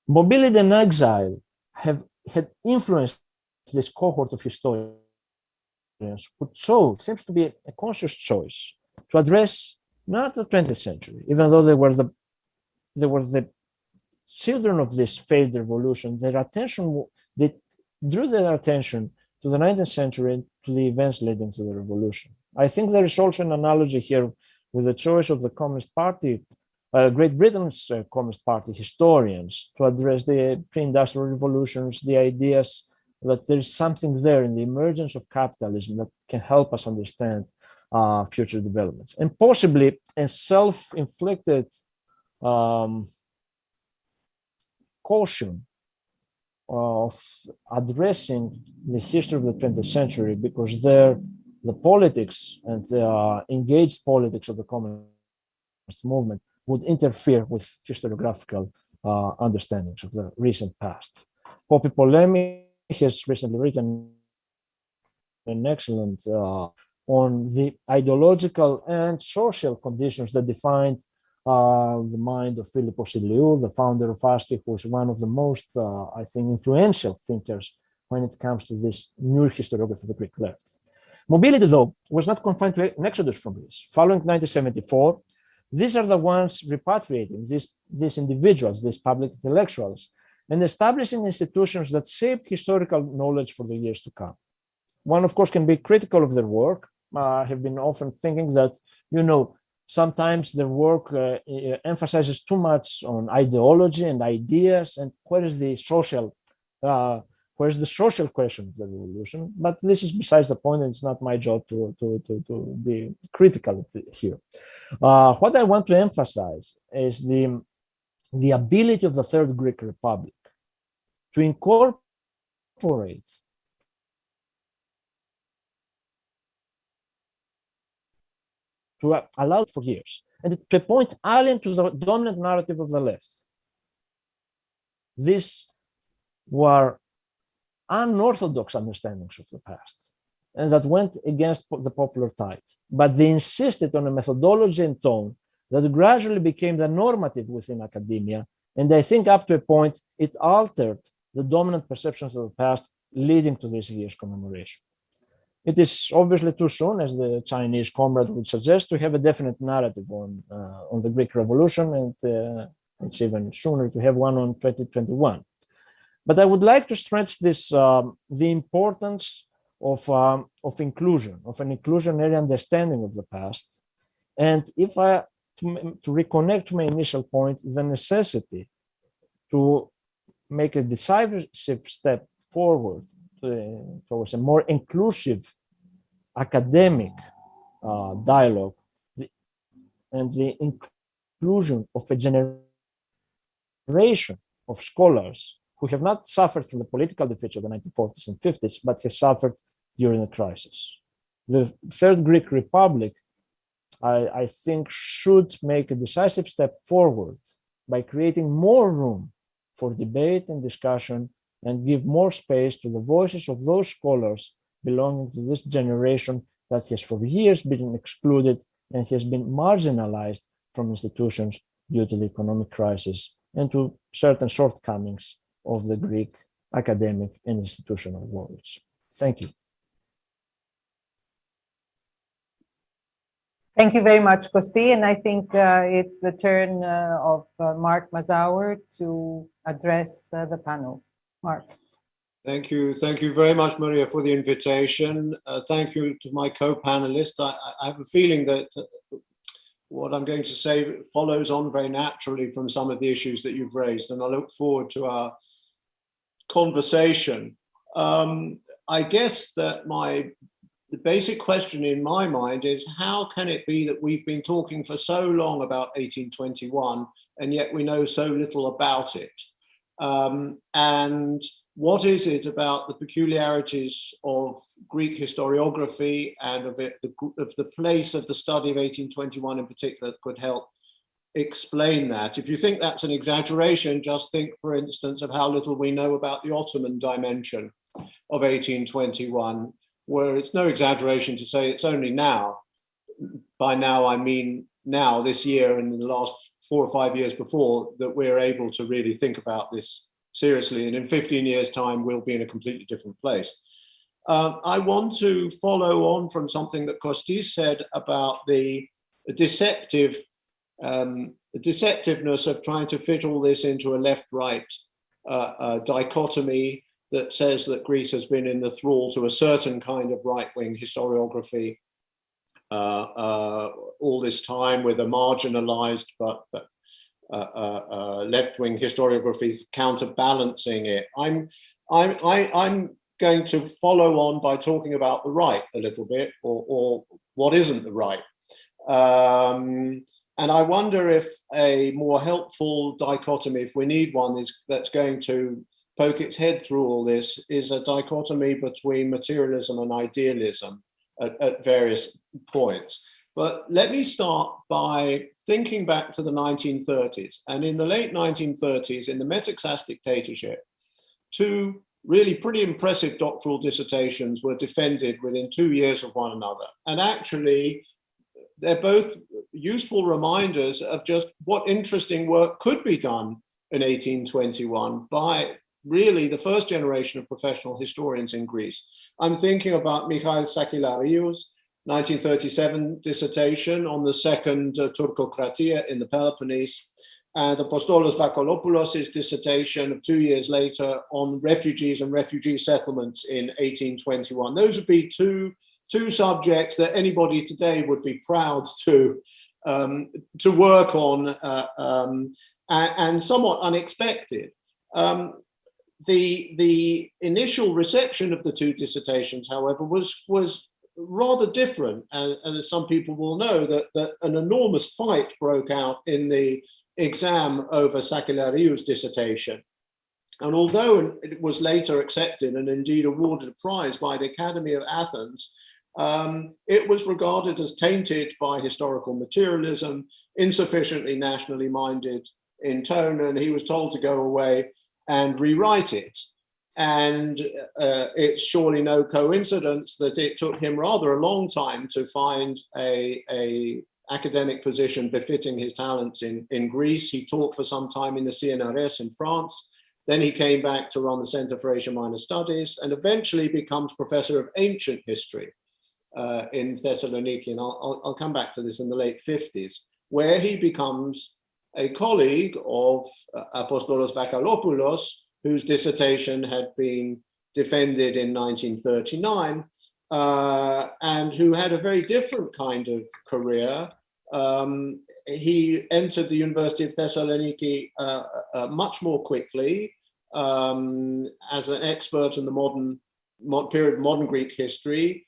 Mobility and exile had influenced this cohort of historians who chose, seems to be a conscious choice, to address not the 20th century, even though they were the children of this failed revolution. They drew their attention to the 19th century and to the events leading to the revolution. I think there is also an analogy here with the choice of the Communist Party, Great Britain's Communist Party historians, to address the pre-industrial revolutions, the ideas that there is something there in the emergence of capitalism that can help us understand future developments, and possibly a self-inflicted caution of addressing the history of the 20th century, because the politics and the engaged politics of the communist movement would interfere with historiographical understandings of the recent past. Poppy Polemi has recently written an excellent on the ideological and social conditions that defined the mind of Philippos Iliou, the founder of ASCII, who is one of the most, I think, influential thinkers when it comes to this new historiography of the Greek left. Mobility, though, was not confined to an exodus from Greece. Following 1974, these are the ones repatriating these individuals, these public intellectuals, and establishing institutions that shaped historical knowledge for the years to come. One, of course, can be critical of their work. I have been often thinking that, sometimes their work emphasizes too much on ideology and ideas, and where is the social question of the revolution? But this is besides the point, and it's not my job to be critical here. What I want to emphasize is the ability of the Third Greek Republic to incorporate to allow for years, and to a point alien to the dominant narrative of the left. These were unorthodox understandings of the past, and that went against the popular tide. But they insisted on a methodology and tone that gradually became the normative within academia, and I think up to a point it altered the dominant perceptions of the past, leading to this year's commemoration. It is obviously too soon, as the Chinese comrade would suggest, to have a definite narrative on the Greek Revolution, and it's even sooner to have one on 2021. But I would like to stress this, the importance of inclusion, of an inclusionary understanding of the past. And if I, to reconnect to my initial point, the necessity to make a decisive step forward towards a more inclusive academic dialogue, and the inclusion of a generation of scholars who have not suffered from the political defeats of the 1940s and 50s, but have suffered during the crisis. The Third Greek Republic, I think, should make a decisive step forward by creating more room for debate and discussion, and give more space to the voices of those scholars belonging to this generation that has for years been excluded and has been marginalized from institutions due to the economic crisis and to certain shortcomings of the Greek academic and institutional worlds. Thank you. Thank you very much, Kosti. And I think it's the turn of Mark Mazauer to address the panel. Mark. Thank you. Thank you very much, Maria, for the invitation. Thank you to my co-panelists. I have a feeling that what I'm going to say follows on very naturally from some of the issues that you've raised, and I look forward to our conversation. I guess that the basic question in my mind is, how can it be that we've been talking for so long about 1821 and yet we know so little about it? And what is it about the peculiarities of Greek historiography and of the place of the study of 1821 in particular that could help explain that? If you think that's an exaggeration, just think, for instance, of how little we know about the Ottoman dimension of 1821, where it's no exaggeration to say it's only now, by now I mean now, this year and in the last 4 or 5 years before, that we're able to really think about this seriously. And in 15 years' time, we'll be in a completely different place. I want to follow on from something that Kostis said about the deceptiveness of trying to fit all this into a left-right dichotomy that says that Greece has been in the thrall to a certain kind of right-wing historiography all this time, with a marginalized but left-wing historiography counterbalancing it. I'm going to follow on by talking about the right a little bit, or what isn't the right. And I wonder if a more helpful dichotomy, if we need one, that's going to poke its head through all this, is a dichotomy between materialism and idealism at various points. But let me start by thinking back to the 1930s. And in the late 1930s, in the Metexas dictatorship, 2 really pretty impressive doctoral dissertations were defended within 2 years of one another. And actually, they're both useful reminders of just what interesting work could be done in 1821 by really the first generation of professional historians in Greece. I'm thinking about Michail Sakellariou's 1937 dissertation on the second Turkokratia in the Peloponnese, and Apostolos Vakolopoulos' dissertation of 2 years later on refugees and refugee settlements in 1821. Those would be two subjects that anybody today would be proud to work on, and somewhat unexpected. The initial reception of the 2 dissertations, however, was rather different, and as some people will know, that an enormous fight broke out in the exam over Sakellariou's dissertation. And although it was later accepted and indeed awarded a prize by the Academy of Athens, it was regarded as tainted by historical materialism, insufficiently nationally minded in tone, and he was told to go away and rewrite it. And it's surely no coincidence that it took him rather a long time to find a academic position befitting his talents in Greece. He taught for some time in the CNRS in France, Then he came back to run the Center for Asia Minor Studies and eventually becomes professor of ancient history in Thessaloniki. And I'll come back to this in the late 50s, where he becomes a colleague of Apostolos Vakalopoulos, whose dissertation had been defended in 1939, and who had a very different kind of career. He entered the University of Thessaloniki much more quickly as an expert in the period of modern Greek history.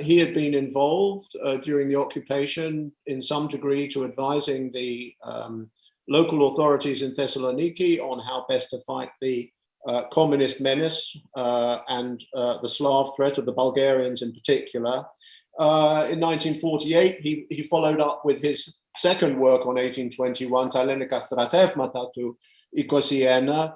He had been involved during the occupation in some degree to advising the local authorities in Thessaloniki on how best to fight the communist menace and the Slav threat of the Bulgarians in particular. In 1948, he followed up with his second work on 1821, Ta Ellenika Stratevmata του 21,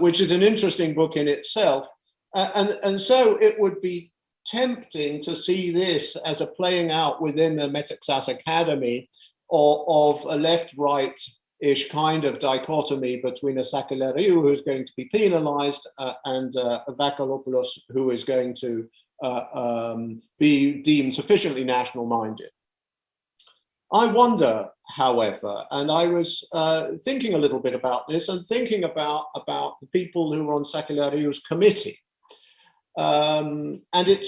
which is an interesting book in itself. And so it would be tempting to see this as a playing out within the Metaxas Academy of a left-right-ish kind of dichotomy between a Sakellariou who's going to be penalized and a Vakalopoulos who is going to be deemed sufficiently national-minded. I wonder, however, and I was thinking a little bit about this and thinking about the people who were on Sakellariou's committee. And it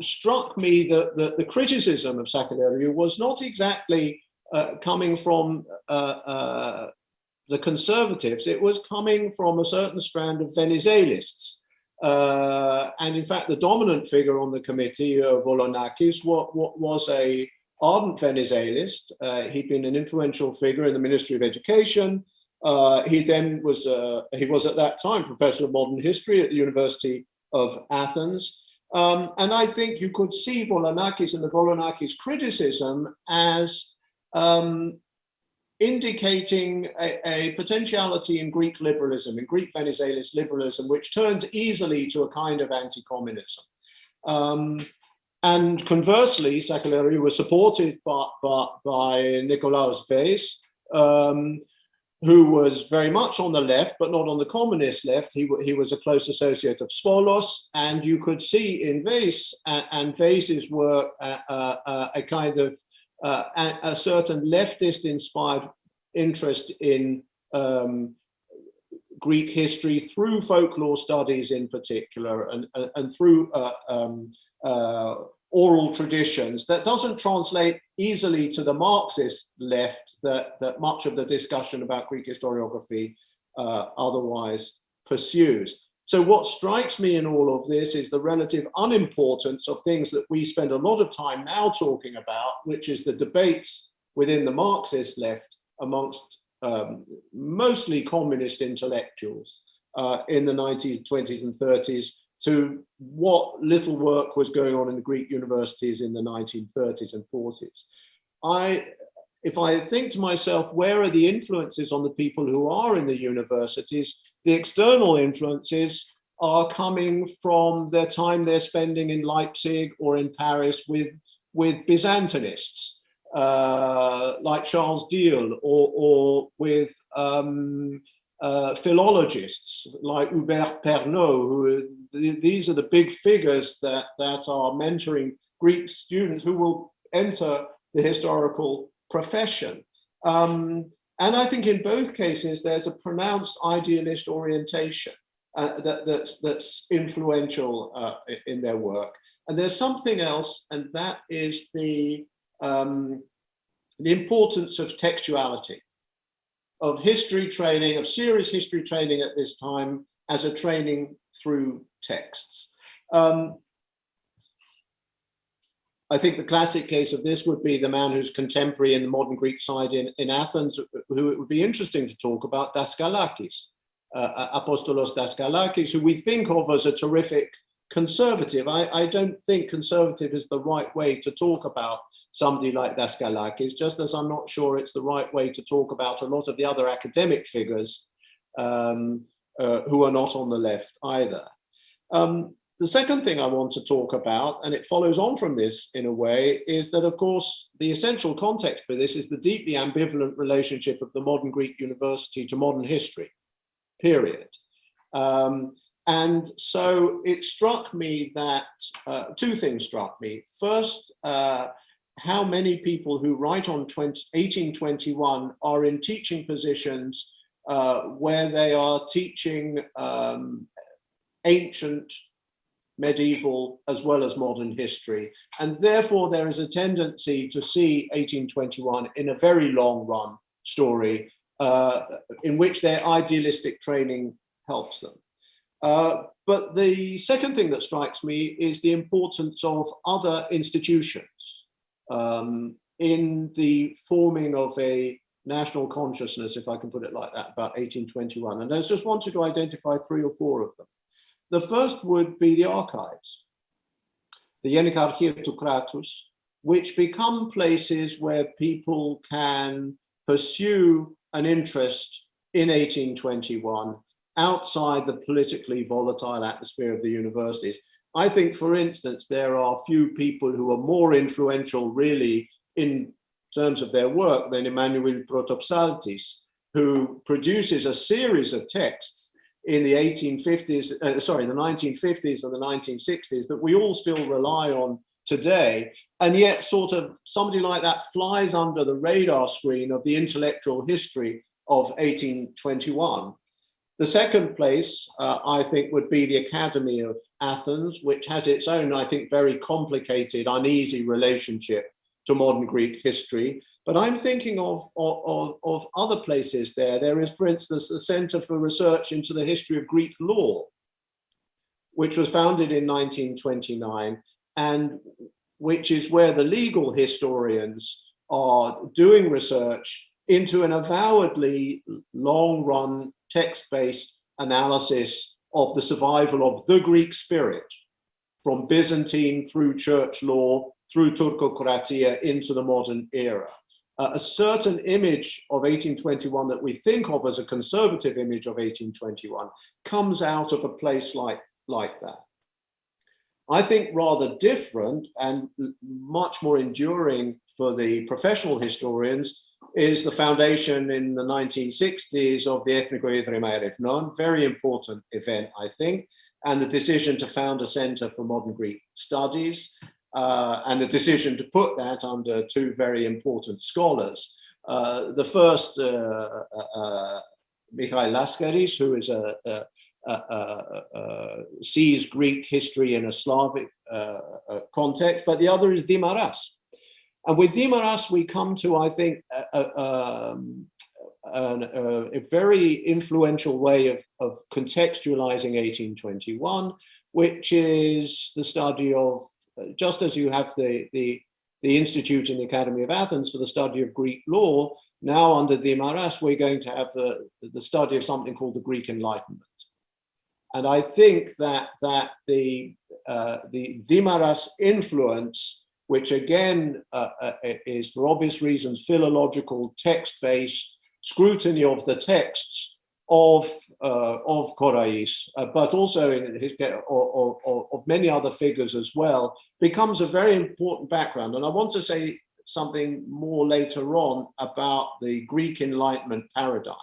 struck me that the criticism of Sakellariou was not exactly coming from the conservatives. It was coming from a certain strand of Venizelistes. And in fact, the dominant figure on the committee, Volonakis, was a ardent Venizelist. He'd been an influential figure in the Ministry of Education. He then was, he was at that time professor of modern history at the University of Athens. And I think you could see Volonakis and the Volonakis criticism as indicating a potentiality in Greek liberalism, in Greek Venizelist liberalism, which turns easily to a kind of anti-communism. And conversely, Sakellariou was supported by Nikolaos Veis, who was very much on the left, but not on the communist left. He was a close associate of Svolos, and you could see in Veis and Veis's work a kind of a certain leftist-inspired interest in Greek history through folklore studies in particular, and through oral traditions that doesn't translate easily to the Marxist left that much of the discussion about Greek historiography otherwise pursues. So what strikes me in all of this is the relative unimportance of things that we spend a lot of time now talking about, which is the debates within the Marxist left amongst mostly communist intellectuals in the 1920s and 30s, to what little work was going on in the Greek universities in the 1930s and 40s. If I think to myself, where are the influences on the people who are in the universities? The external influences are coming from the time they're spending in Leipzig or in Paris with Byzantinists, like Charles Diehl, or with philologists like Hubert Pernot, these are the big figures that are mentoring Greek students who will enter the historical profession. And I think in both cases, there's a pronounced idealist orientation that's influential in their work. And there's something else, and that is the importance of textuality, of history training, of serious history training at this time as a training through texts. I think the classic case of this would be the man who's contemporary in the modern Greek side in Athens, who it would be interesting to talk about, Daskalakis, Apostolos Daskalakis, who we think of as a terrific conservative. I don't think conservative is the right way to talk about somebody like Daskalakis, just as I'm not sure it's the right way to talk about a lot of the other academic figures who are not on the left either. The second thing I want to talk about, and it follows on from this in a way, is that, of course, the essential context for this is the deeply ambivalent relationship of the modern Greek university to modern history, period. And so it struck me that two things struck me. First, how many people who write on 1821 are in teaching positions where they are teaching ancient, medieval, as well as modern history. And therefore, there is a tendency to see 1821 in a very long run story in which their idealistic training helps them. But the second thing that strikes me is the importance of other institutions in the forming of a national consciousness, if I can put it like that, about 1821. And I just wanted to identify 3 or 4 of them. The first would be the archives, the Archive του Κράτους, which become places where people can pursue an interest in 1821 outside the politically volatile atmosphere of the universities. I think, for instance, there are few people who are more influential really in terms of their work than Emmanuel Protopsaltis, who produces a series of texts in the 1950s and the 1960s that we all still rely on today. And yet sort of somebody like that flies under the radar screen of the intellectual history of 1821. The second place, I think, would be the Academy of Athens, which has its own, I think, very complicated, uneasy relationship to modern Greek history. But I'm thinking of other places there. There is, for instance, the Center for Research into the History of Greek Law, which was founded in 1929, and which is where the legal historians are doing research into an avowedly long-run text-based analysis of the survival of the Greek spirit from Byzantine through church law, through Turkocratia into the modern era. A certain image of 1821 that we think of as a conservative image of 1821 comes out of a place like that. I think rather different and much more enduring for the professional historians is the foundation in the 1960s of the Ethniko Idrima Erefnon, very important event, I think, and the decision to found a center for modern Greek studies, and the decision to put that under 2 very important scholars. The first, Mikhail Laskaris, who is sees Greek history in a Slavic context, but the other is Dimaras. And with Dimaras, we come to, I think, a very influential way of contextualizing 1821, which is the study of, just as you have the Institute in the Academy of Athens for the study of Greek law, now under Dimaras, we're going to have the study of something called the Greek Enlightenment. And I think that the Dimaras influence, which again is for obvious reasons philological, text-based scrutiny of the texts of Korais, but also of many other figures as well, becomes a very important background. And I want to say something more later on about the Greek Enlightenment paradigm,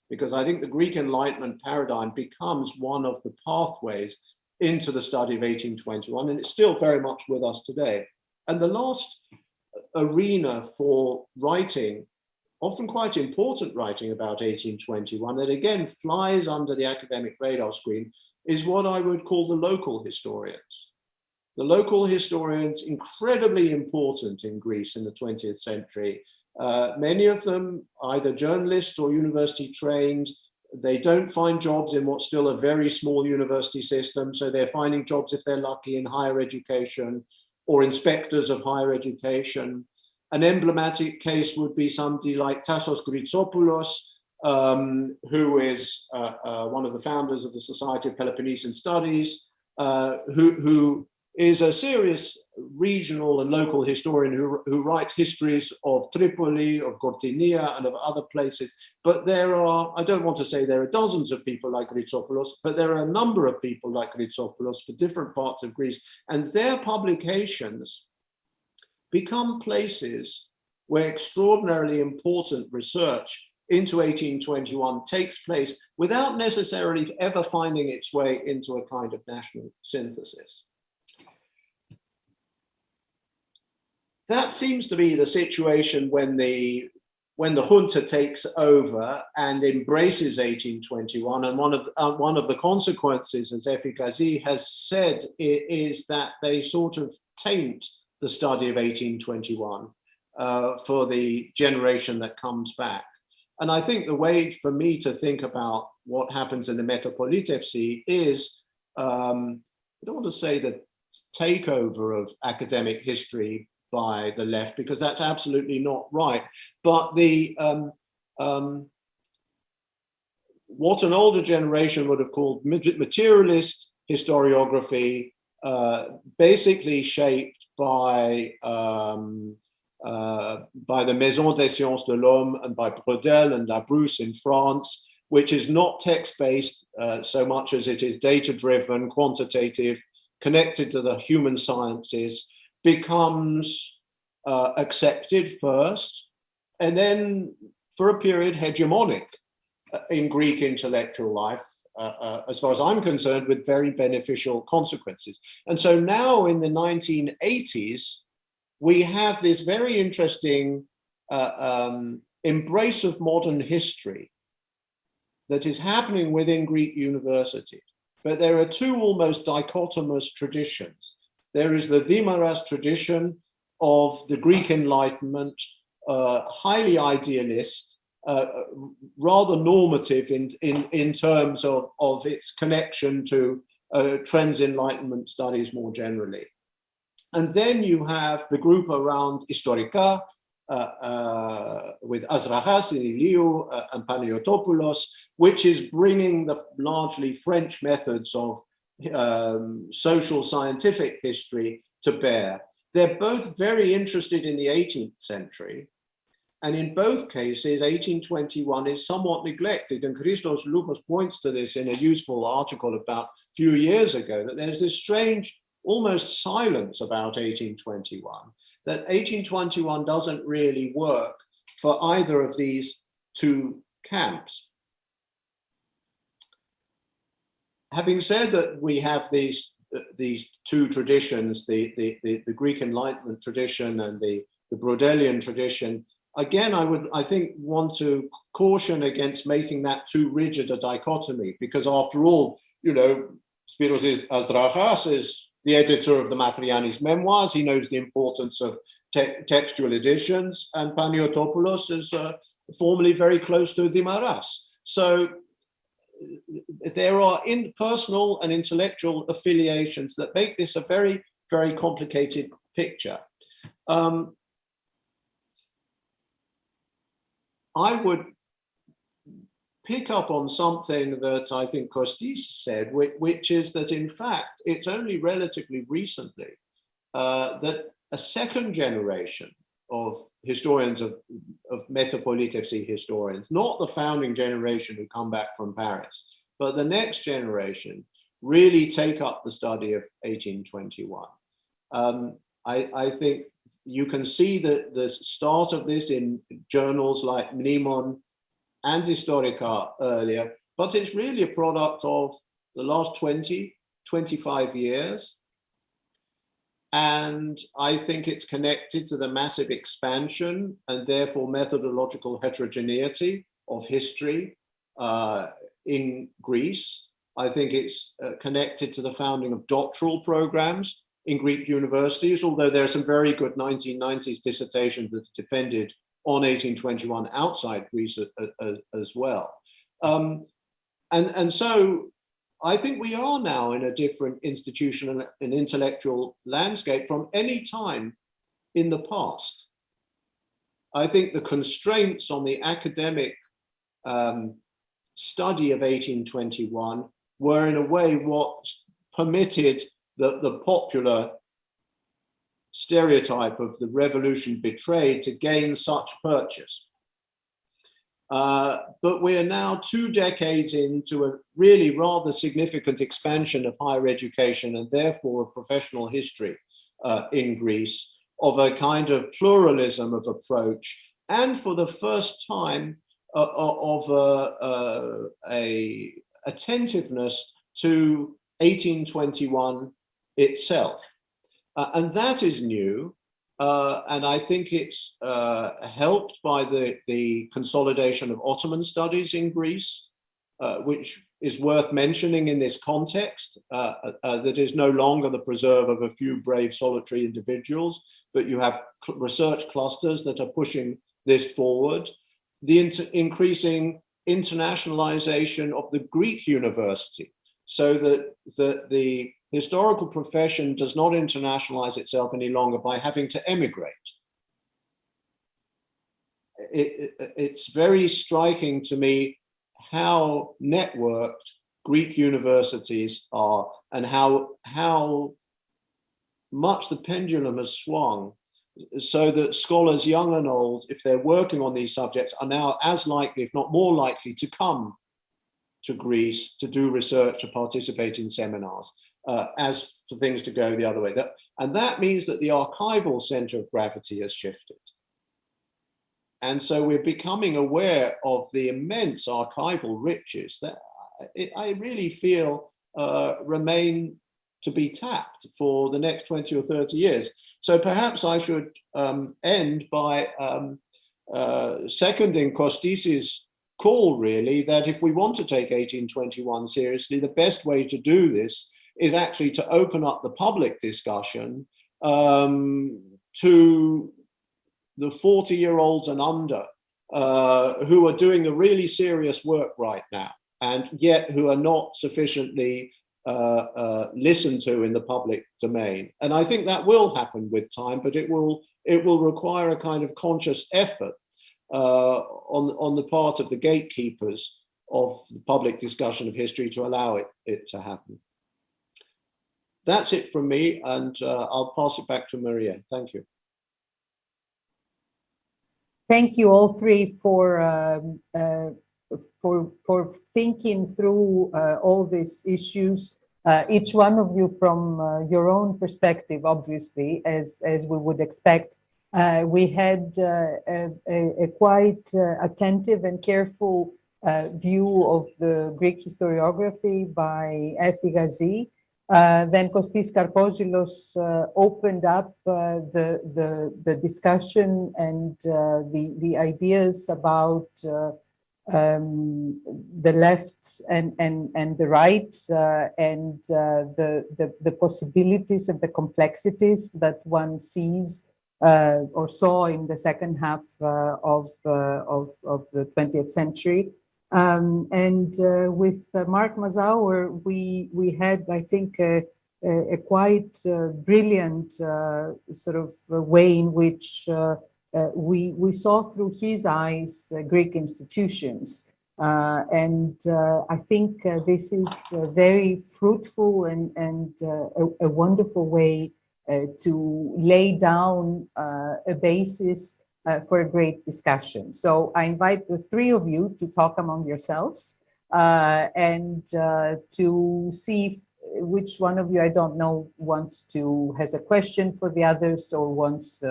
because I think the Greek Enlightenment paradigm becomes one of the pathways into the study of 1821, and it's still very much with us today. And the last arena for writing, often quite important writing about 1821, that again flies under the academic radar screen, is what I would call the local historians. The local historians, incredibly important in Greece in the 20th century. Many of them either journalists or university trained. They don't find jobs in what's still a very small university system, so they're finding jobs, if they're lucky, in higher education or inspectors of higher education. An emblematic case would be somebody like Tassos Gritsopoulos, who is one of the founders of the Society of Peloponnesian Studies, who is a serious regional and local historian who writes histories of Tripoli, of Gortynia, and of other places. But there are, I don't want to say there are dozens of people like Gritsopoulos, but there are a number of people like Gritsopoulos for different parts of Greece, and their publications become places where extraordinarily important research into 1821 takes place without necessarily ever finding its way into a kind of national synthesis. That seems to be the situation when the junta takes over and embraces 1821, and one of the consequences, as Efikazi has said, is that they sort of taint the study of 1821 for the generation that comes back. And I think the way for me to think about what happens in the Metapolitevsi is, I don't want to say the takeover of academic history by the left, because that's absolutely not right. But the what an older generation would have called materialist historiography, basically shaped by the Maison des Sciences de l'Homme and by Brodel and Labrousse in France, which is not text-based so much as it is data-driven, quantitative, connected to the human sciences, becomes accepted first, and then for a period hegemonic in Greek intellectual life, as far as I'm concerned, with very beneficial consequences. And so now in the 1980s, we have this very interesting embrace of modern history that is happening within Greek universities. But there are two almost dichotomous traditions. There is the Dimaras tradition of the Greek Enlightenment, highly idealist, rather normative in terms of its connection to trends Enlightenment studies more generally. And then you have the group around Historica, with Azragas, Iliou, and Paniotopoulos, which is bringing the largely French methods of social scientific history to bear. They're both very interested in the 18th century. And in both cases, 1821 is somewhat neglected. And Christos Lupos points to this in a useful article about a few years ago, that there's this strange, almost silence about 1821, that 1821 doesn't really work for either of these two camps. Having said that, we have these two traditions, the Greek Enlightenment tradition and the Brodelian tradition. Again, I think want to caution against making that too rigid a dichotomy, because after all, Spiros Azdrachas is the editor of the Matrianis memoirs. He knows the importance of textual editions, and Paniotopoulos is formerly very close to Dimaras. So there are personal and intellectual affiliations that make this a very, very complicated picture. I would pick up on something that I think Kostis said, which is that in fact, it's only relatively recently that a second generation of historians, of Metapolitevsi historians, not the founding generation who come back from Paris, but the next generation really take up the study of 1821. I think you can see the start of this in journals like Mnemon and Historica earlier, but it's really a product of the last 20, 25 years. And I think it's connected to the massive expansion and therefore methodological heterogeneity of history in Greece. I think it's connected to the founding of doctoral programs in Greek universities, although there are some very good 1990s dissertations that are defended on 1821 outside Greece as well. And so I think we are now in a different institutional and intellectual landscape from any time in the past. I think the constraints on the academic study of 1821 were in a way what permitted the popular stereotype of the revolution betrayed to gain such purchase. But we are now 2 decades into a really rather significant expansion of higher education and therefore of professional history in Greece, of a kind of pluralism of approach, and for the first time, of a attentiveness to 1821 itself. And that is new. And I think it's helped by the consolidation of Ottoman studies in Greece, which is worth mentioning in this context, that is no longer the preserve of a few brave solitary individuals, but you have research clusters that are pushing this forward. The increasing internationalization of the Greek university, so that the historical profession does not internationalize itself any longer by having to emigrate. It's very striking to me how networked Greek universities are, and how much the pendulum has swung, so that scholars young and old, if they're working on these subjects, are now as likely, if not more likely, to come to Greece to do research, to participate in seminars, as for things to go the other way. And that means that the archival center of gravity has shifted. And so we're becoming aware of the immense archival riches that I really feel remain to be tapped for the next 20 or 30 years. So perhaps I should end by seconding Kostis's call, really, that if we want to take 1821 seriously, the best way to do this is actually to open up the public discussion to the 40-year-olds and under who are doing the really serious work right now, and yet who are not sufficiently listened to in the public domain. And I think that will happen with time, but it will require a kind of conscious effort on the part of the gatekeepers of the public discussion of history to allow it to happen. That's it from me, and I'll pass it back to Maria. Thank you. Thank you all three for thinking through all these issues. Each one of you from your own perspective, obviously, as we would expect. We had a quite attentive and careful view of the Greek historiography by Efi Ghazi. Then Kostis Karpousilos opened up the discussion and the ideas about the left and the right, and the possibilities and the complexities that one sees or saw in the second half of the 20th century. With Mark Mazauer, we had, I think, a quite brilliant sort of way in which we saw through his eyes Greek institutions. I think this is very fruitful and a wonderful way to lay down a basis for a great discussion. So I invite the three of you to talk among yourselves and to see which one of you, I don't know, has a question for the others or wants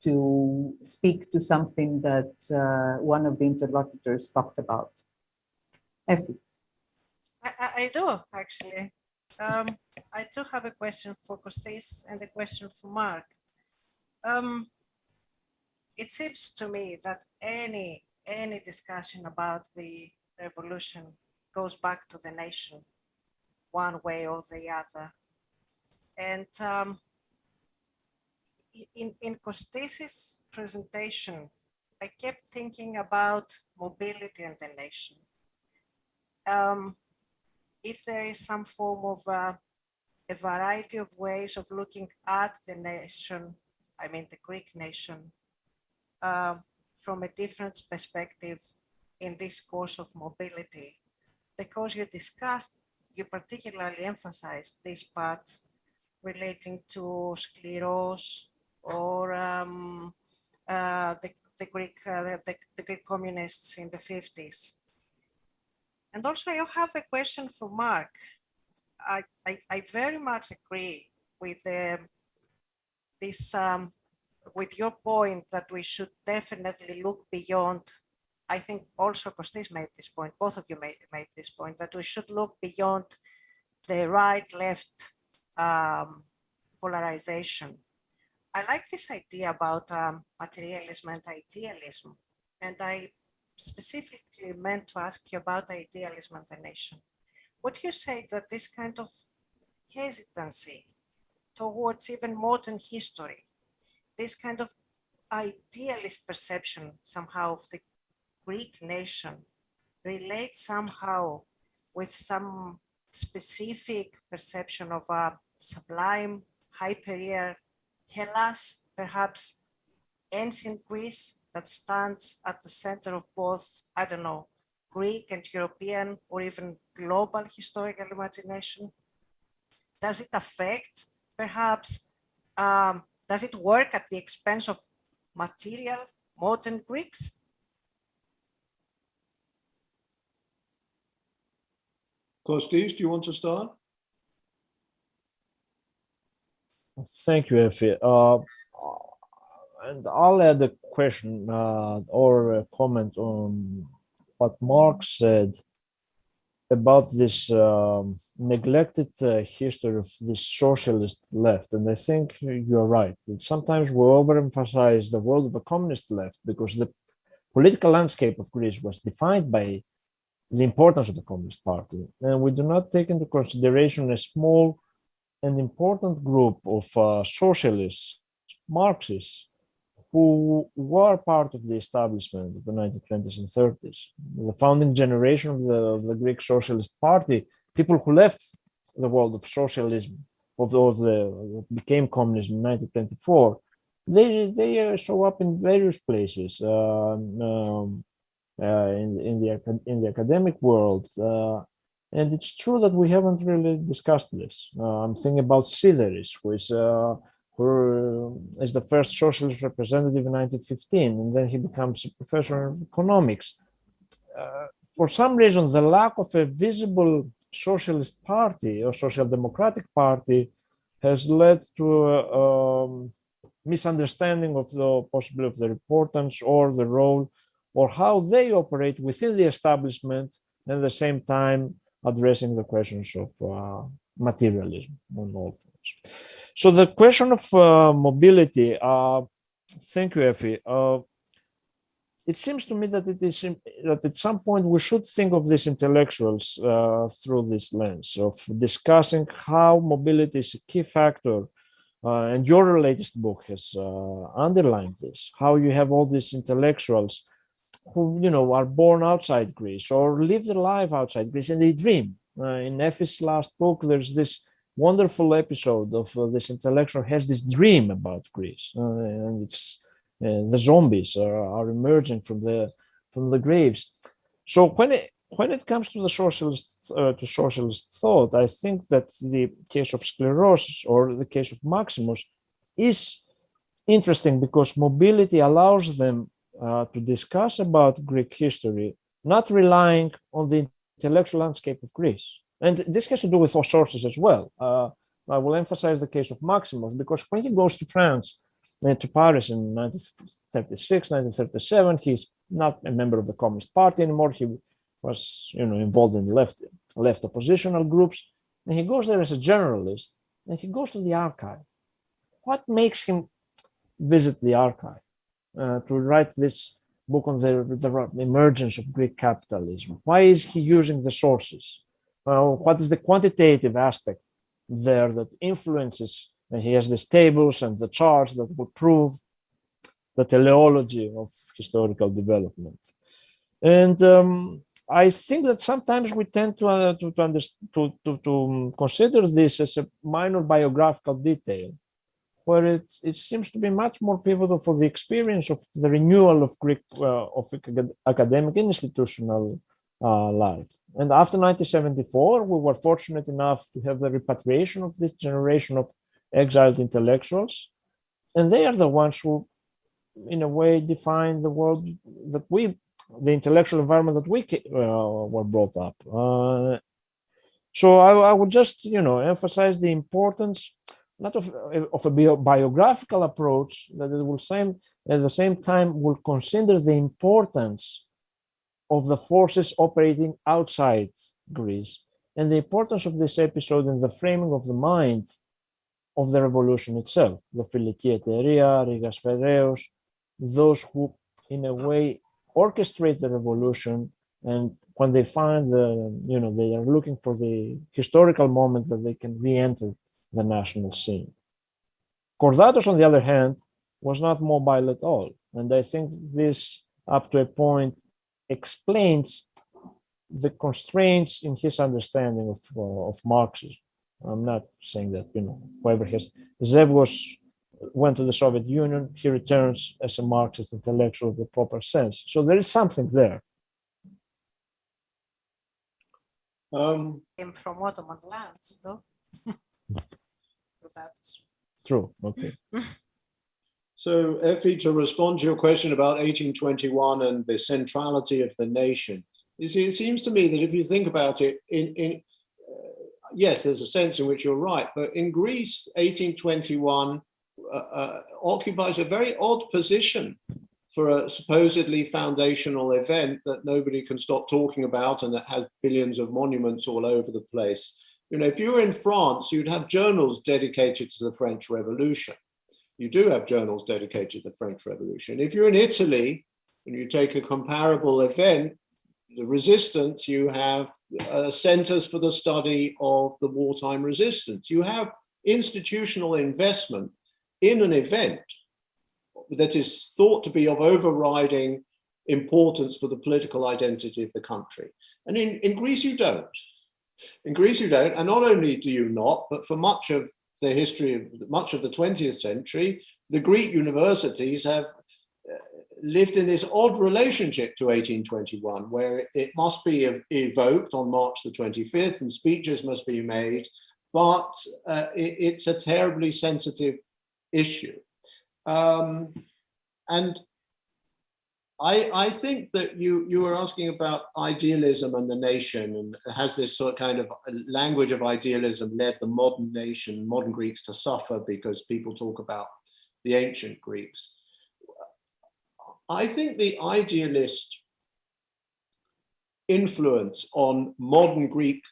to speak to something that one of the interlocutors talked about. Effie. I do, actually. I do have a question for Kostis and a question for Mark. It seems to me that any discussion about the revolution goes back to the nation, one way or the other. And in Kostis's presentation, I kept thinking about mobility and the nation. If there is some form of a variety of ways of looking at the nation, I mean the Greek nation, from a different perspective in this course of mobility, because you particularly emphasized this part relating to Skleros or the Greek communists in the 50s. And also I have a question for Mark. I very much agree with with your point that we should definitely look beyond I think also Kostis made this point, both of you made this point, that we should look beyond the right-left polarization. I like this idea about materialism and idealism, and I specifically meant to ask you about idealism and the nation. Would you say that this kind of hesitancy towards even modern history, this kind of idealist perception somehow of the Greek nation relates somehow with some specific perception of a sublime, hyper-real Hellas, perhaps ancient Greece that stands at the center of both, I don't know, Greek and European or even global historical imagination? Does it affect, perhaps, does it work at the expense of material modern Greeks? Kostis, do you want to start? Thank you, Effie. And I'll add a question or a comment on what Mark said about this neglected history of this socialist left. And I think you're right, that sometimes we overemphasize the world of the communist left because the political landscape of Greece was defined by the importance of the Communist Party. And we do not take into consideration a small and important group of socialists, Marxists, who were part of the establishment of the 1920s and 30s. The founding generation of the Greek Socialist Party, people who left the world of socialism, became communism in 1924, they show up in various places in the academic world. And it's true that we haven't really discussed this. I'm thinking about Sideris, who is the first socialist representative in 1915, and then he becomes a professor of economics. For some reason, the lack of a visible socialist party or social democratic party has led to a misunderstanding of the possibility of the importance or the role or how they operate within the establishment, and at the same time addressing the questions of materialism on all fronts. So the question of mobility, thank you, Effie. It seems to me that at some point we should think of these intellectuals through this lens of discussing how mobility is a key factor. And your latest book has underlined this, how you have all these intellectuals who, are born outside Greece or live their life outside Greece and they dream. In Effie's last book, there's this wonderful episode of this intellectual has this dream about Greece, and it's the zombies are emerging from the graves. So when it comes to the socialist thought, I think that the case of Sclerosis or the case of Maximus is interesting because mobility allows them to discuss about Greek history, not relying on the intellectual landscape of Greece. And this has to do with all sources as well. I will emphasize the case of Maximus because when he goes to France and to Paris in 1936, 1937, he's not a member of the Communist Party anymore. He was, involved in left oppositional groups, and he goes there as a journalist, and he goes to the archive. What makes him visit the archive to write this book on the emergence of Greek capitalism? Why is he using the sources? What is the quantitative aspect there that influences? And he has these tables and the charts that will prove the teleology of historical development. And I think that sometimes we tend to consider this as a minor biographical detail, where it seems to be much more pivotal for the experience of the renewal of Greek of academic and institutional life. And after 1974, we were fortunate enough to have the repatriation of this generation of exiled intellectuals, and they are the ones who, in a way, define the world that the intellectual environment that we were brought up. So I would just, emphasize the importance not of a biographical approach that it will at the same time will consider the importance of the forces operating outside Greece, and the importance of this episode in the framing of the mind of the revolution itself, the Φιλική Εταιρεία, Rigas Fereos, those who, in a way, orchestrate the revolution, and when they find they are looking for the historical moment that they can re-enter the national scene. Kordatos, on the other hand, was not mobile at all, and I think this, up to a point, explains the constraints in his understanding of Marxism. I'm not saying that, whoever has, Zev went to the Soviet Union, he returns as a Marxist intellectual in the proper sense. So there is something there. Came from Ottoman lands, though. True, okay. So, Effie, to respond to your question about 1821 and the centrality of the nation, you see, it seems to me that if you think about it, yes, there's a sense in which you're right, but in Greece, 1821 occupies a very odd position for a supposedly foundational event that nobody can stop talking about and that has billions of monuments all over the place. If you were in France, you'd have journals dedicated to the French Revolution. You do have journals dedicated to the French Revolution. If you're in Italy and you take a comparable event, the resistance, you have centers for the study of the wartime resistance. You have institutional investment in an event that is thought to be of overriding importance for the political identity of the country. And in Greece, you don't. In Greece, you don't. And not only do you not, but for much of the history of much of the 20th century, the Greek universities have lived in this odd relationship to 1821, where it must be evoked on March the 25th and speeches must be made, but it's a terribly sensitive issue. And I think that you were asking about idealism and the nation, and has this sort of kind of language of idealism led the modern nation, modern Greeks, to suffer because people talk about the ancient Greeks. I think the idealist influence on modern Greek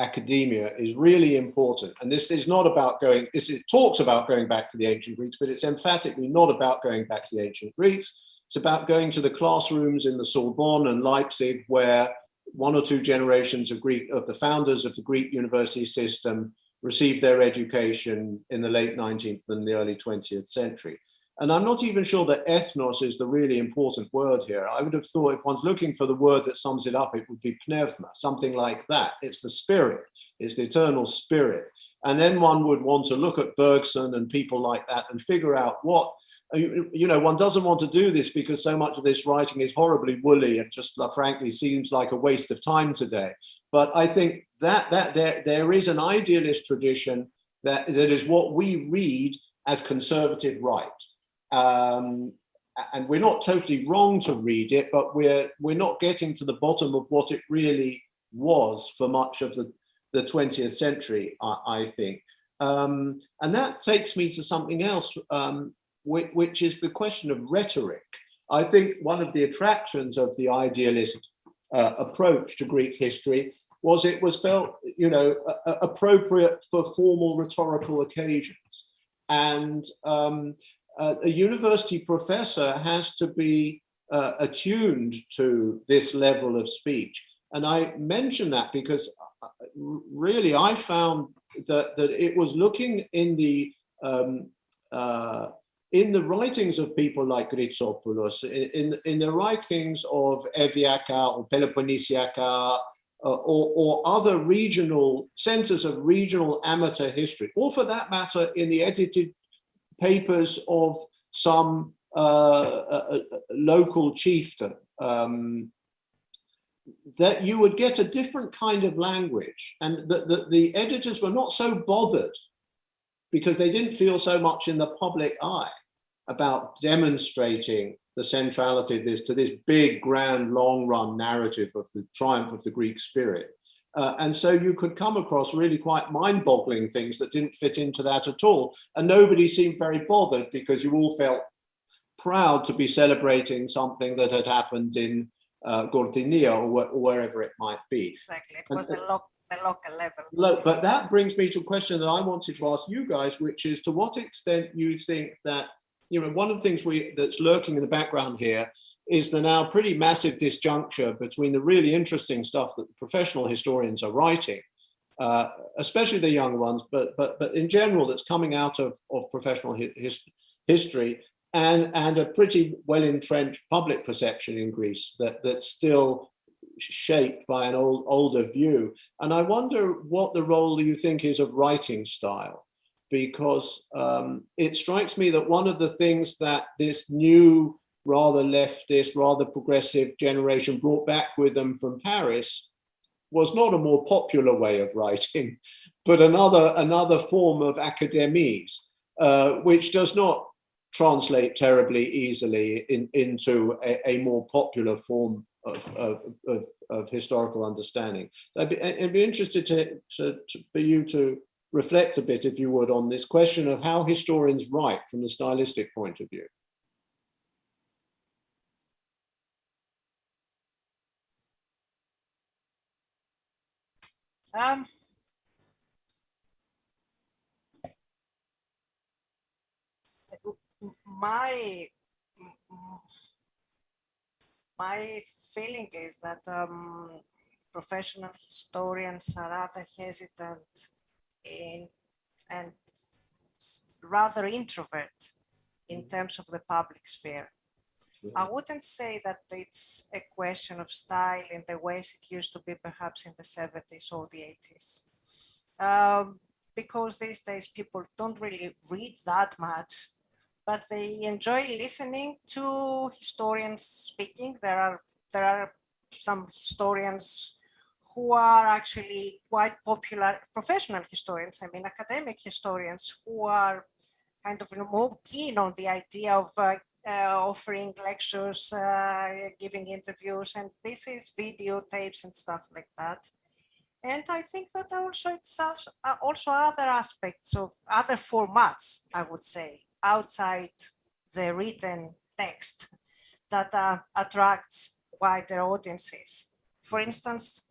academia is really important. And this is not about it talks about going back to the ancient Greeks, but it's emphatically not about going back to the ancient Greeks. It's about going to the classrooms in the Sorbonne and Leipzig, where one or two generations of the founders of the Greek university system received their education in the late 19th and the early 20th century. And I'm not even sure that ethnos is the really important word here. I would have thought if one's looking for the word that sums it up, it would be pneuma, something like that. It's the spirit, it's the eternal spirit. And then one would want to look at Bergson and people like that and figure out what, one doesn't want to do this because so much of this writing is horribly woolly and just frankly seems like a waste of time today. But I think that there is an idealist tradition that is what we read as conservative right. And we're not totally wrong to read it, but we're not getting to the bottom of what it really was for much of the 20th century, I think. And that takes me to something else, which is the question of rhetoric. I think one of the attractions of the idealist approach to Greek history was it was felt, appropriate for formal rhetorical occasions. And a university professor has to be attuned to this level of speech. And I mention that because really I found that it was looking in the writings of people like Gritsopoulos, in the writings of Eviaka or Peloponnesiaka, or other regional centers of regional amateur history, or for that matter, in the edited papers of some local chieftain, that you would get a different kind of language, and the editors were not so bothered because they didn't feel so much in the public eye about demonstrating the centrality of this to this big, grand, long-run narrative of the triumph of the Greek spirit. And so you could come across really quite mind-boggling things that didn't fit into that at all. And nobody seemed very bothered because you all felt proud to be celebrating something that had happened in Gordinia or wherever it might be. Exactly, it was the local level. But that brings me to a question that I wanted to ask you guys, which is to what extent you think that, one of the things that's lurking in the background here is the now pretty massive disjuncture between the really interesting stuff that professional historians are writing, especially the young ones, but in general that's coming out of professional history, and a pretty well-entrenched public perception in Greece that's still shaped by an older view. And I wonder what the role you think is of writing style, because it strikes me that one of the things that this new, rather leftist, rather progressive generation brought back with them from Paris was not a more popular way of writing, but another form of academies, which does not translate terribly easily into a more popular form of historical understanding. I'd be interested for you to reflect a bit, if you would, on this question of how historians write from the stylistic point of view. My feeling is that professional historians are rather hesitant and rather introvert in terms of the public sphere. I wouldn't say that it's a question of style in the ways it used to be perhaps in the 70s or the 80s. Because these days people don't really read that much, but they enjoy listening to historians speaking. There are some historians who are actually quite popular, professional historians, I mean academic historians, who are kind of more keen on the idea of offering lectures, giving interviews, and this is videotapes and stuff like that. And I think that also it's also other aspects of other formats, I would say, outside the written text that attracts wider audiences. For instance,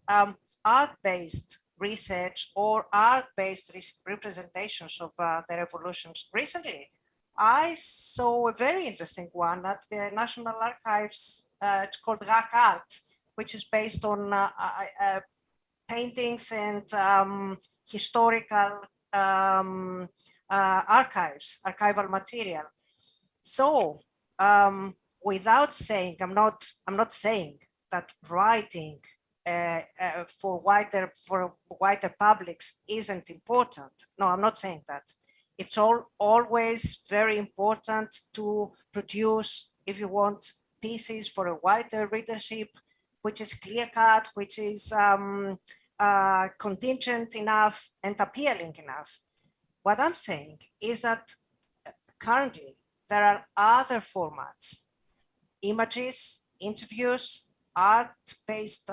art-based research or art-based representations of the revolutions. Recently, I saw a very interesting one at the National Archives. It's called RAC Art, which is based on paintings and historical archives, archival material. So, without saying, I'm not saying that writing for wider publics isn't important. No, I'm not saying that. It's always very important to produce, if you want, pieces for a wider readership, which is clear-cut, which is contingent enough and appealing enough. What I'm saying is that currently there are other formats, images, interviews, art-based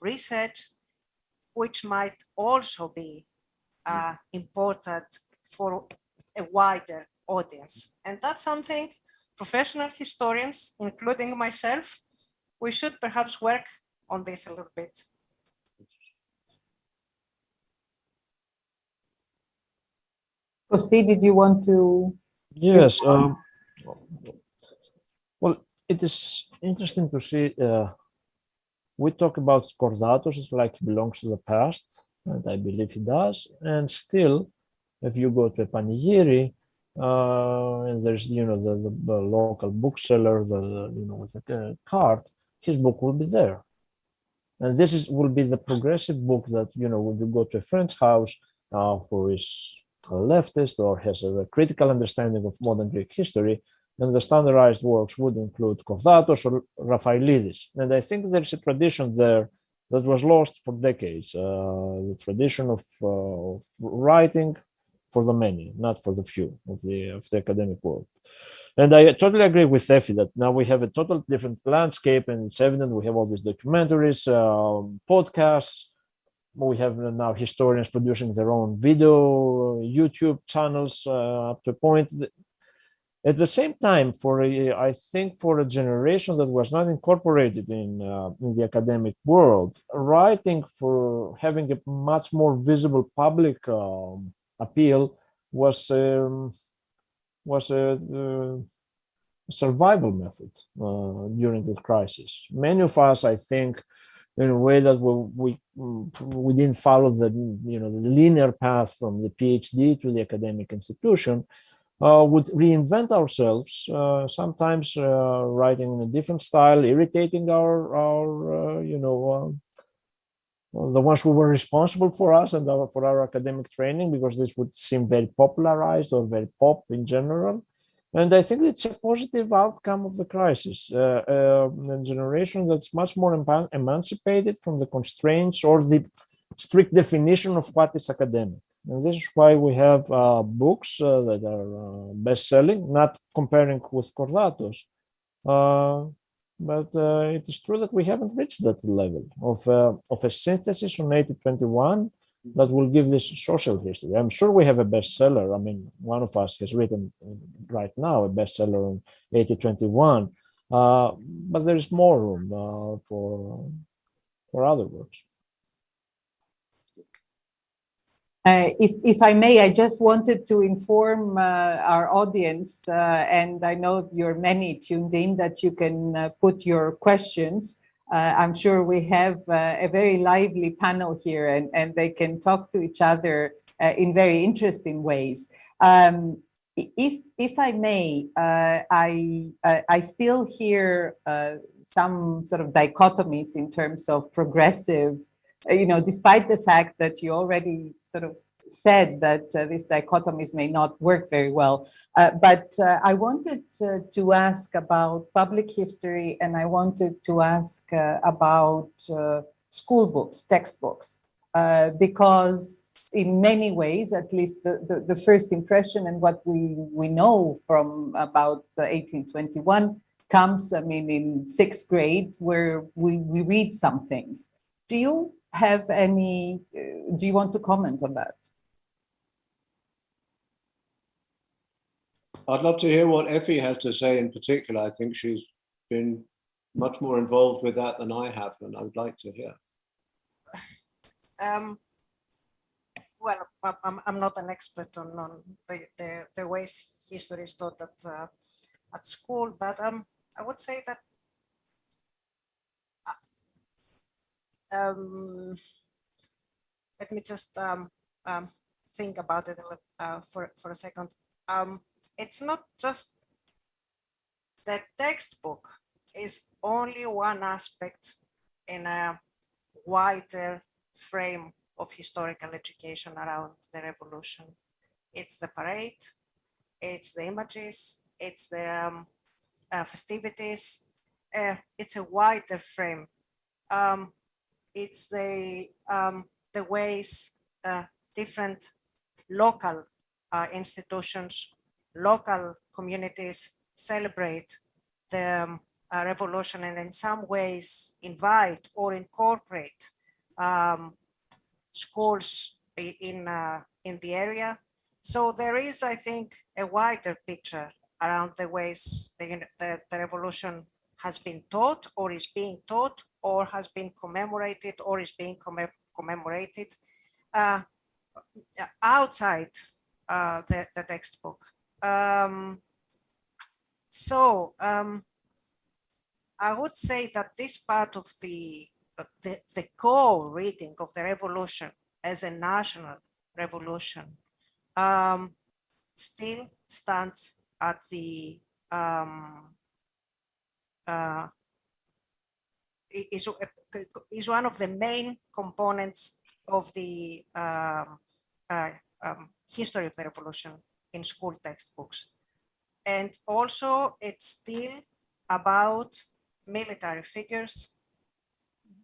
research, which might also be important for a wider audience. And that's something professional historians, including myself, we should perhaps work on this a little bit. Kosti, did you want to? Yes. Well, it is interesting to see. We talk about Kordatos like he belongs to the past, and I believe he does. And still, if you go to a panegyri, and there's the local bookseller, with a cart, his book will be there. And this will be the progressive book that when you go to a friend's house who is a leftist or has a critical understanding of modern Greek history, and the standardized works would include Kordatos or Raphaelidis. And I think there's a tradition there that was lost for decades, the tradition of writing for the many, not for the few of the academic world. And I totally agree with Effie that now we have a total different landscape, and it's evident we have all these documentaries, podcasts. We have now historians producing their own video, YouTube channels up to a point. At the same time, I think for a generation that was not incorporated in the academic world, writing for having a much more visible public appeal was a survival method during this crisis. Many of us, I think, in a way that we didn't follow the the linear path from the PhD to the academic institution, would reinvent ourselves, sometimes writing in a different style, irritating our the ones who were responsible for us and for our academic training, because this would seem very popularized or very pop in general. And I think it's a positive outcome of the crisis, a generation that's much more emancipated from the constraints or the strict definition of what is academic. And this is why we have books that are best-selling, not comparing with Kordatos. But it is true that we haven't reached that level of a synthesis on 8021 that will give this social history. I'm sure we have a bestseller. I mean, one of us has written right now a bestseller on 8021, but there's more room for other works. If I may, I just wanted to inform our audience, and I know you're many tuned in, that you can put your questions. I'm sure we have a very lively panel here, and they can talk to each other in very interesting ways. If I may, I still hear some sort of dichotomies in terms of progressive, despite the fact that you already sort of said that these dichotomies may not work very well. But I wanted to ask about public history, and I wanted to ask about school books, textbooks, because in many ways, at least the first impression and what we know from about 1821 comes, I mean, in 6th grade, where we read some things. Do you have any, do you want to comment on that? I'd love to hear what Effie has to say in particular. I think she's been much more involved with that than I have, and I would like to hear. Well, I'm not an expert on the ways history is taught at school, but I would say that let me just think about it for a second. It's not just the textbook is only one aspect in a wider frame of historical education around the revolution. It's the parade, it's the images, it's the festivities. It's a wider frame. It's the ways different local institutions, local communities celebrate the revolution, and in some ways invite or incorporate schools in the area. So there is, I think, a wider picture around the ways the revolution has been taught or is being taught or has been commemorated or is being commemorated outside the textbook. I would say that this part of the core reading of the revolution as a national revolution still stands at the is one of the main components of the history of the revolution in school textbooks. And also it's still about military figures,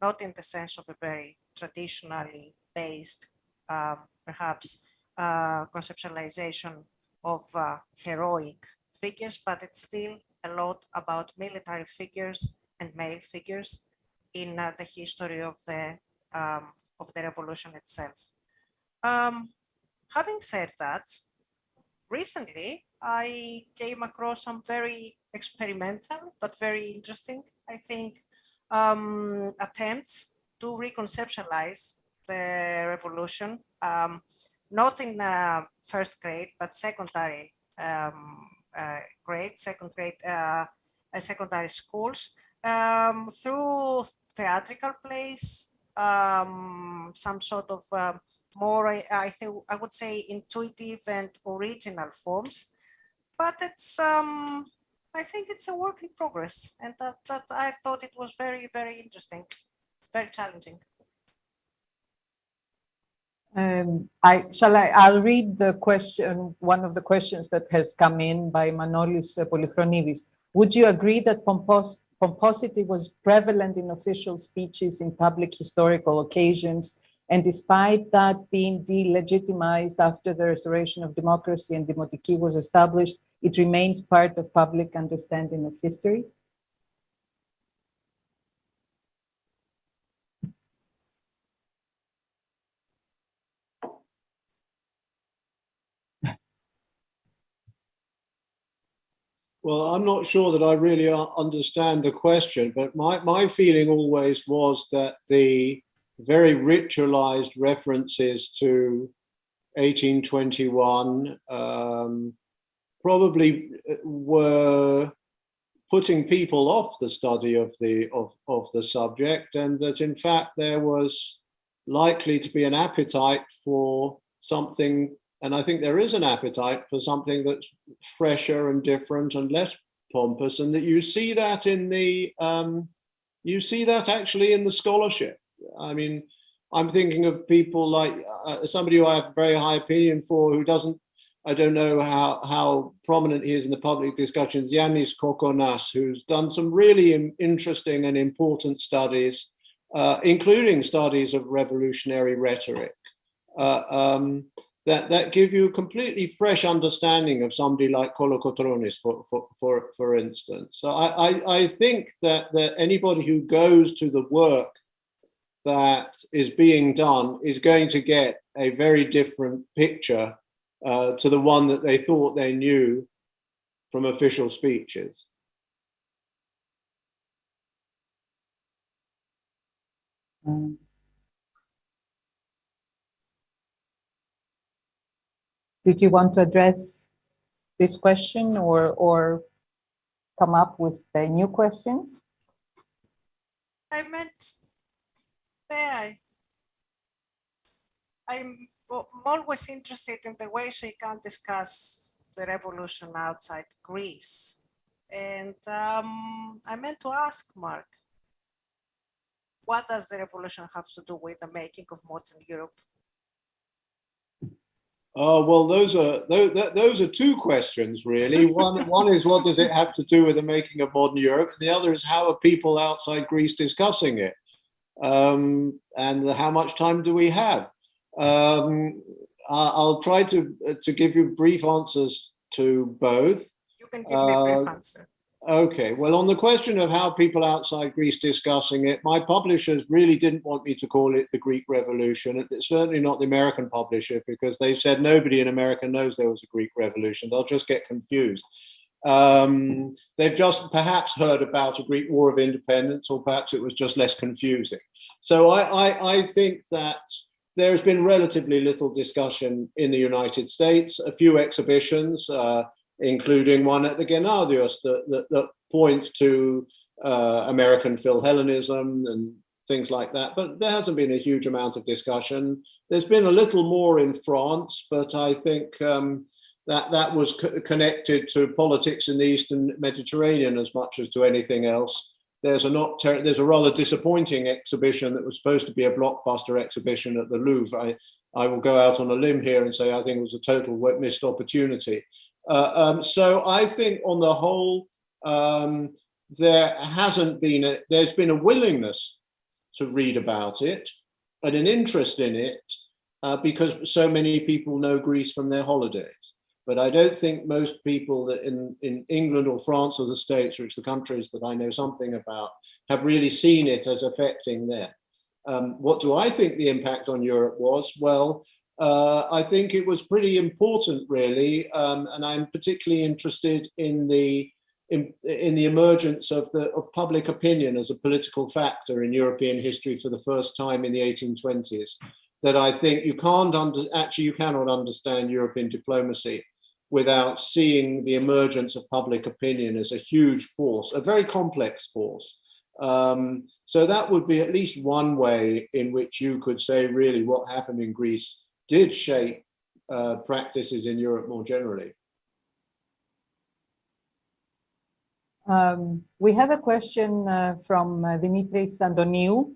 not in the sense of a very traditionally based, perhaps conceptualization of heroic figures, but it's still a lot about military figures and male figures in the history of the revolution itself. Having said that, recently I came across some very experimental, but very interesting, I think, attempts to reconceptualize the revolution, not in first grade, but secondary grade, secondary schools, through theatrical plays, some sort of more, I would say, intuitive and original forms. But it's, I think it's a work in progress, and that I thought it was very, very interesting, very challenging. I'll read the question, one of the questions that has come in by Manolis Polychronidis. Would you agree that pomposity was prevalent in official speeches in public historical occasions, and despite that being delegitimized after the restoration of democracy and demoticism was established, it remains part of public understanding of history? Well, I'm not sure that I really understand the question, but my feeling always was that the very ritualized references to 1821 probably were putting people off the study of the subject, and that in fact there was likely to be an appetite for something, and I think there is an appetite for something that's fresher and different and less pompous, and that you see that in the you see that actually in the scholarship. I mean, I'm thinking of people like somebody who I have a very high opinion for, who doesn't, I don't know how prominent he is in the public discussions, Yannis Kokonas, who's done some really interesting and important studies, including studies of revolutionary rhetoric, that give you a completely fresh understanding of somebody like Kolokotronis, for instance. So I think that anybody who goes to the work that is being done is going to get a very different picture to the one that they thought they knew from official speeches. Did you want to address this question or come up with the new questions? I meant, I'm always interested in the ways we can discuss the revolution outside Greece. And I meant to ask Mark, what does the revolution have to do with the making of modern Europe? Well, those are two questions, really. One is, what does it have to do with the making of modern Europe? And the other is, how are people outside Greece discussing it? And how much time do we have? I'll try to give you brief answers to both. You can give me a brief answer. Okay, well, on the question of how people outside Greece discussing it, my publishers really didn't want me to call it the Greek Revolution. It's certainly not the American publisher, because they said nobody in America knows there was a Greek Revolution. They'll just get confused. They've just perhaps heard about a Greek War of Independence, or perhaps it was just less confusing. So I think that there's been relatively little discussion in the United States, a few exhibitions, including one at the Gennadios that point to American philhellenism and things like that. But there hasn't been a huge amount of discussion. There's been a little more in France, but I think that was connected to politics in the Eastern Mediterranean as much as to anything else. There's a rather disappointing exhibition that was supposed to be a blockbuster exhibition at the Louvre. I will go out on a limb here and say I think it was a total missed opportunity. So I think on the whole, there's been a willingness to read about it and an interest in it because so many people know Greece from their holidays. But I don't think most people that in England or France or the States, which are the countries that I know something about, have really seen it as affecting them. What do I think the impact on Europe was? Well, I think it was pretty important, really, and I'm particularly interested in the emergence of public opinion as a political factor in European history for the first time in the 1820s. That I think you cannot understand European diplomacy without seeing the emergence of public opinion as a huge force, a very complex force. So that would be at least one way in which you could say really what happened in Greece did shape practices in Europe more generally. We have a question from Dimitris Antoniou.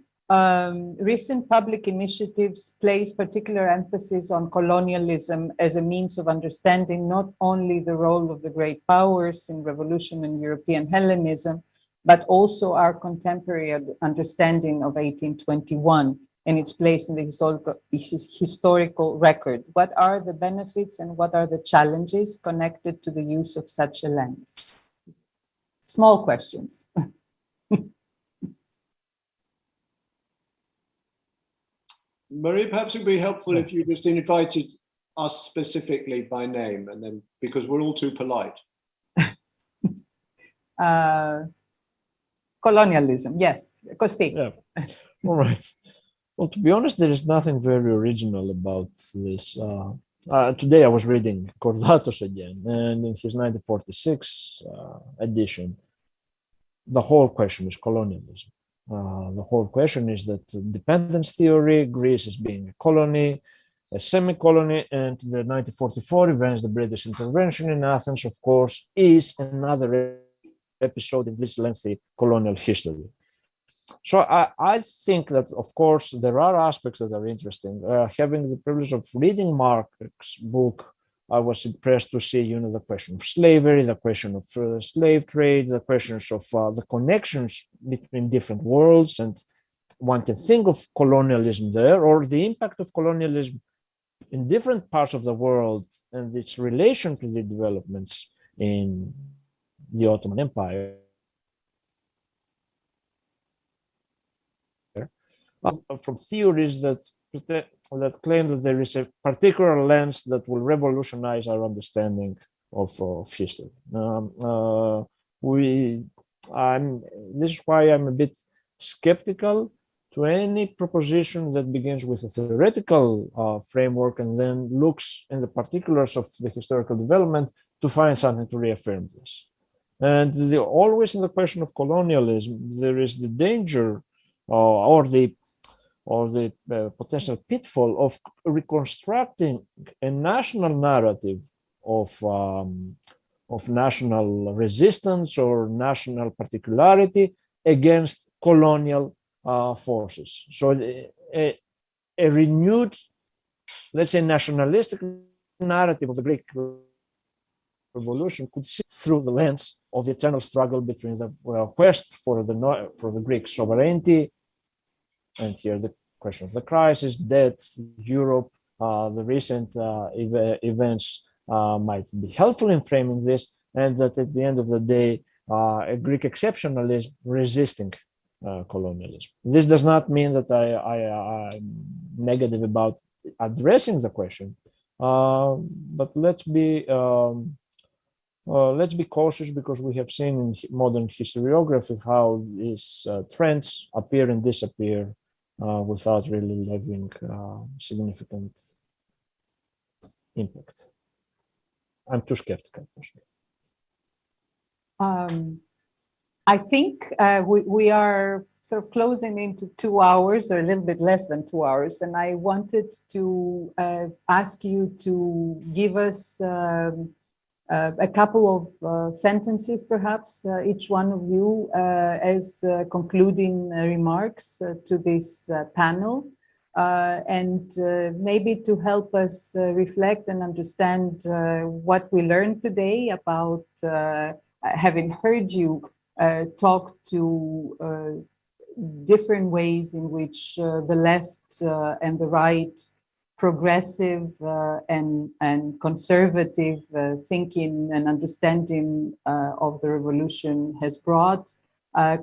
Recent public initiatives place particular emphasis on colonialism as a means of understanding not only the role of the great powers in revolution and European Hellenism, but also our contemporary understanding of 1821 and its place in the historical record. What are the benefits and what are the challenges connected to the use of such a lens? Small questions. Marie, perhaps it would be helpful if you just invited us specifically by name, and then because we're all too polite. Colonialism, yes. Kosti. Yeah. All right. Well, to be honest, there is nothing very original about this. Today I was reading Kordatos again, and in his 1946 edition, the whole question is colonialism. The whole question is that dependence theory, Greece as being a colony, a semi-colony, and the 1944 events, the British intervention in Athens, of course, is another episode in this lengthy colonial history. So I think that, of course, there are aspects that are interesting. Having the privilege of reading Marx's book, I was impressed to see, the question of slavery, the question of slave trade, the questions of the connections between different worlds, and one can think of colonialism there, or the impact of colonialism in different parts of the world and its relation to the developments in the Ottoman Empire. From theories that claim that there is a particular lens that will revolutionize our understanding of history. This is why I'm a bit skeptical to any proposition that begins with a theoretical framework and then looks in the particulars of the historical development to find something to reaffirm this. And always in the question of colonialism, there is the danger or the potential pitfall of reconstructing a national narrative of national resistance or national particularity against colonial forces. So a renewed, let's say, nationalistic narrative of the Greek Revolution could see through the lens of the eternal struggle between the quest for the Greek sovereignty, and here the question of the crisis, debt, Europe, the recent events might be helpful in framing this, and that at the end of the day, a Greek exceptionalism resisting colonialism. This does not mean that I'm negative about addressing the question, but let's be cautious, because we have seen in modern historiography how these trends appear and disappear without really having significant impact. I'm too skeptical. I think we are sort of closing into 2 hours, or a little bit less than 2 hours, and I wanted to ask you to give us a couple of sentences, perhaps, each one of you, as concluding remarks to this panel, and maybe to help us reflect and understand what we learned today about having heard you talk to different ways in which the left and the right, progressive and conservative thinking and understanding of the revolution has brought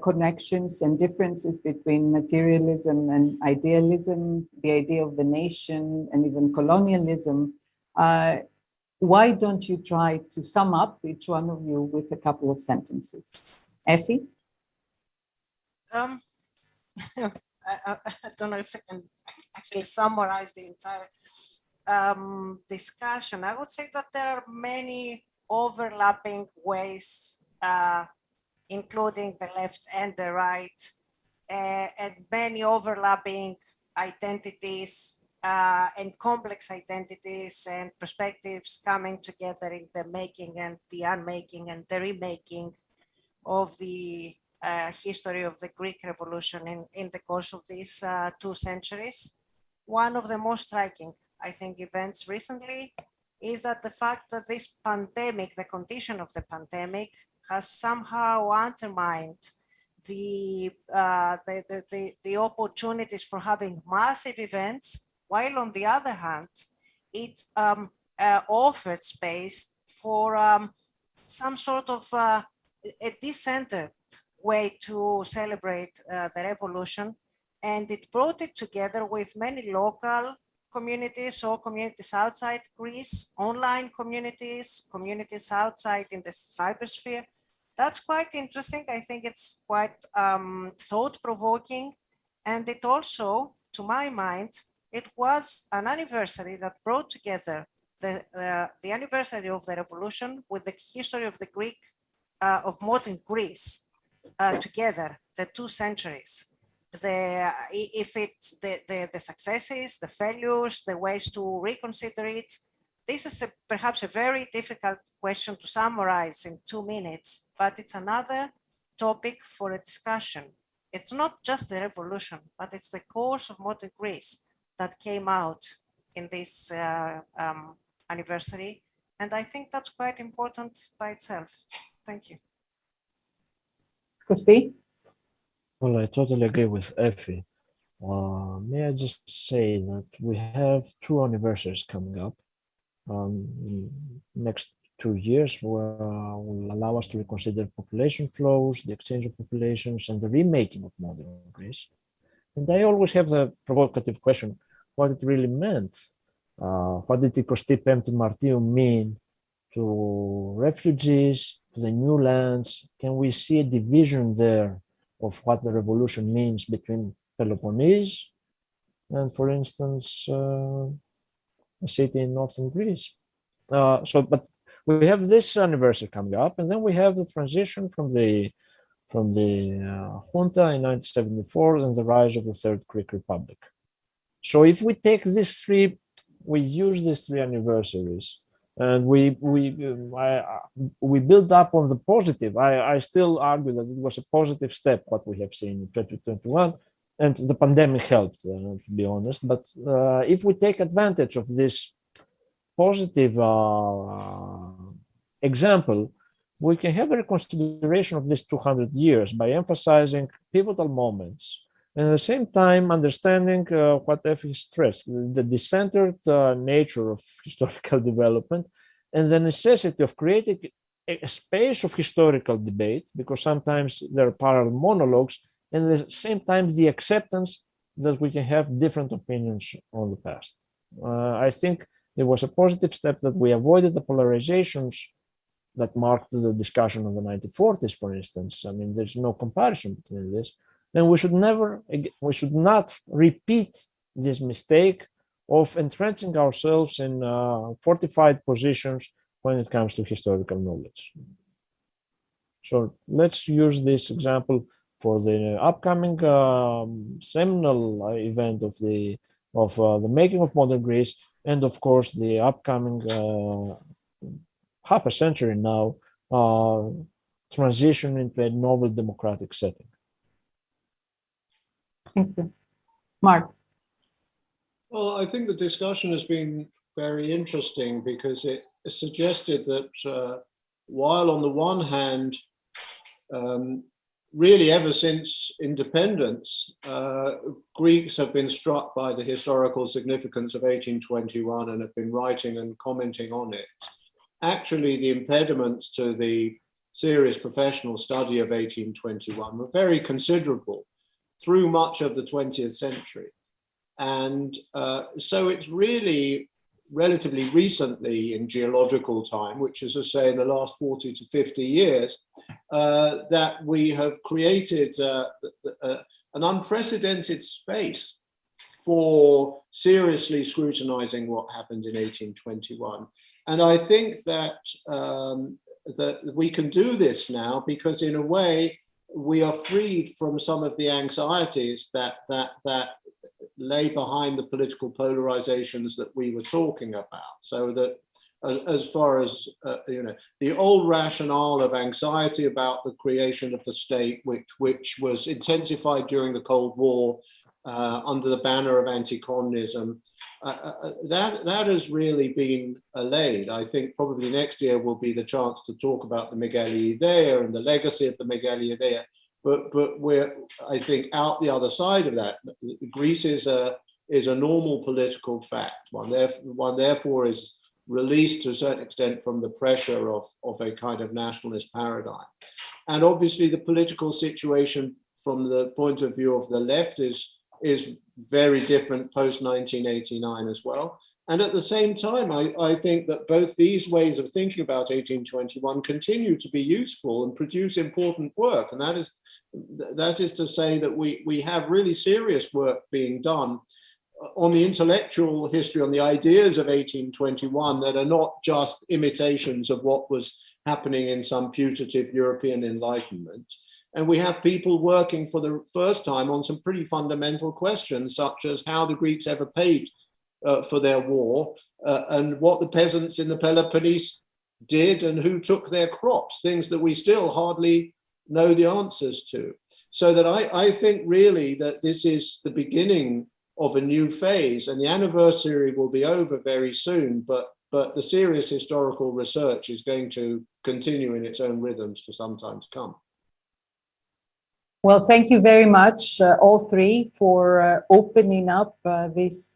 connections and differences between materialism and idealism, the idea of the nation, and even colonialism. Why don't you try to sum up, each one of you, with a couple of sentences? Effie? I don't know if I can actually summarize the entire discussion. I would say that there are many overlapping ways, including the left and the right, and many overlapping identities and complex identities and perspectives coming together in the making and the unmaking and the remaking of the history of the Greek Revolution in the course of these 2 centuries. One of the most striking, I think, events recently is that the fact that this pandemic, the condition of the pandemic, has somehow undermined the opportunities for having massive events, while on the other hand, it offered space for some sort of a decentered way to celebrate the revolution. And it brought it together with many local communities or communities outside Greece, online communities, communities outside in the cybersphere. That's quite interesting. I think it's quite thought-provoking. And it also, to my mind, it was an anniversary that brought together the anniversary of the revolution with the history of the Greek, of modern Greece together, the 2 centuries. If it's the successes, the failures, the ways to reconsider it. This is perhaps a very difficult question to summarize in 2 minutes, but it's another topic for a discussion. It's not just the revolution, but it's the course of modern Greece that came out in this anniversary. And I think that's quite important by itself. Thank you. Christy? Well, I totally agree with Effie. May I just say that we have 2 anniversaries coming up. Next 2 years will allow us to reconsider population flows, the exchange of populations, and the remaking of modern Greece. And I always have the provocative question, what it really meant. What did Ikosty Pempti Martiu mean to refugees, to the new lands? Can we see a division there of what the revolution means between Peloponnese and, for instance, a city in northern Greece? But we have this anniversary coming up, and then we have the transition from the junta in 1974 and the rise of the Third Greek Republic. So if we take these 3, we use these 3 anniversaries, and we build up on the positive. I still argue that it was a positive step what we have seen in 2021, and the pandemic helped, to be honest. But if we take advantage of this positive example, we can have a reconsideration of these 200 years by emphasizing pivotal moments, and at the same time understanding what Effie stressed, the decentered nature of historical development and the necessity of creating a space of historical debate, because sometimes there are parallel monologues, and at the same time the acceptance that we can have different opinions on the past. I think it was a positive step that we avoided the polarizations that marked the discussion of the 1940s, for instance. I mean, there's no comparison between this. And we should not repeat this mistake of entrenching ourselves in fortified positions when it comes to historical knowledge. So let's use this example for the upcoming seminal event of the making of modern Greece, and of course the upcoming half a century now transition into a novel democratic setting. Thank you. Mark? Well, I think the discussion has been very interesting because it suggested that while on the one hand, really ever since independence, Greeks have been struck by the historical significance of 1821 and have been writing and commenting on it. Actually, the impediments to the serious professional study of 1821 were very considerable through much of the 20th century. And so it's really relatively recently in geological time, which is to say in the last 40 to 50 years, that we have created an unprecedented space for seriously scrutinizing what happened in 1821. And I think that, that we can do this now because in a way we are freed from some of the anxieties that lay behind the political polarizations that we were talking about. So that as far as, the old rationale of anxiety about the creation of the state, which was intensified during the Cold War under the banner of anti-communism, that has really been allayed. I think probably next year will be the chance to talk about the megalia Idea and the legacy of the megalia Idea. But we're, I think, out the other side of that. Greece is a normal political fact. One therefore is released to a certain extent from the pressure of a kind of nationalist paradigm. And obviously the political situation from the point of view of the left is very different post-1989 as well. And at the same time, I think that both these ways of thinking about 1821 continue to be useful and produce important work. And that is to say that we have really serious work being done on the intellectual history, on the ideas of 1821 that are not just imitations of what was happening in some putative European Enlightenment. And we have people working for the first time on some pretty fundamental questions, such as how the Greeks ever paid for their war, and what the peasants in the Peloponnese did and who took their crops, things that we still hardly know the answers to. So that I think really that this is the beginning of a new phase, and the anniversary will be over very soon, but the serious historical research is going to continue in its own rhythms for some time to come. Well, thank you very much, all three, for opening up these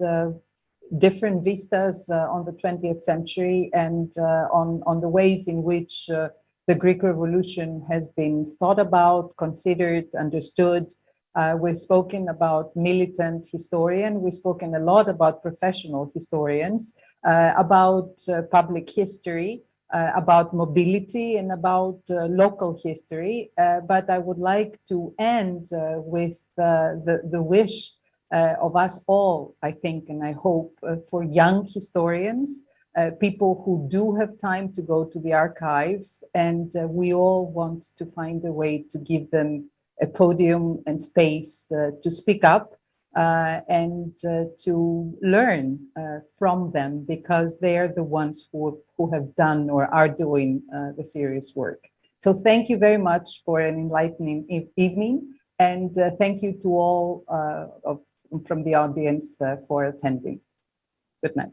different vistas on the 20th century and on the ways in which the Greek Revolution has been thought about, considered, understood. We've spoken about militant historian, we've spoken a lot about professional historians, about public history, about mobility and about local history. But I would like to end with the wish of us all, I think, and I hope, for young historians, people who do have time to go to the archives, and we all want to find a way to give them a podium and space to speak up and to learn from them, because they're the ones who have done or are doing the serious work. So thank you very much for an enlightening evening, and thank you to all from the audience for attending. Good night.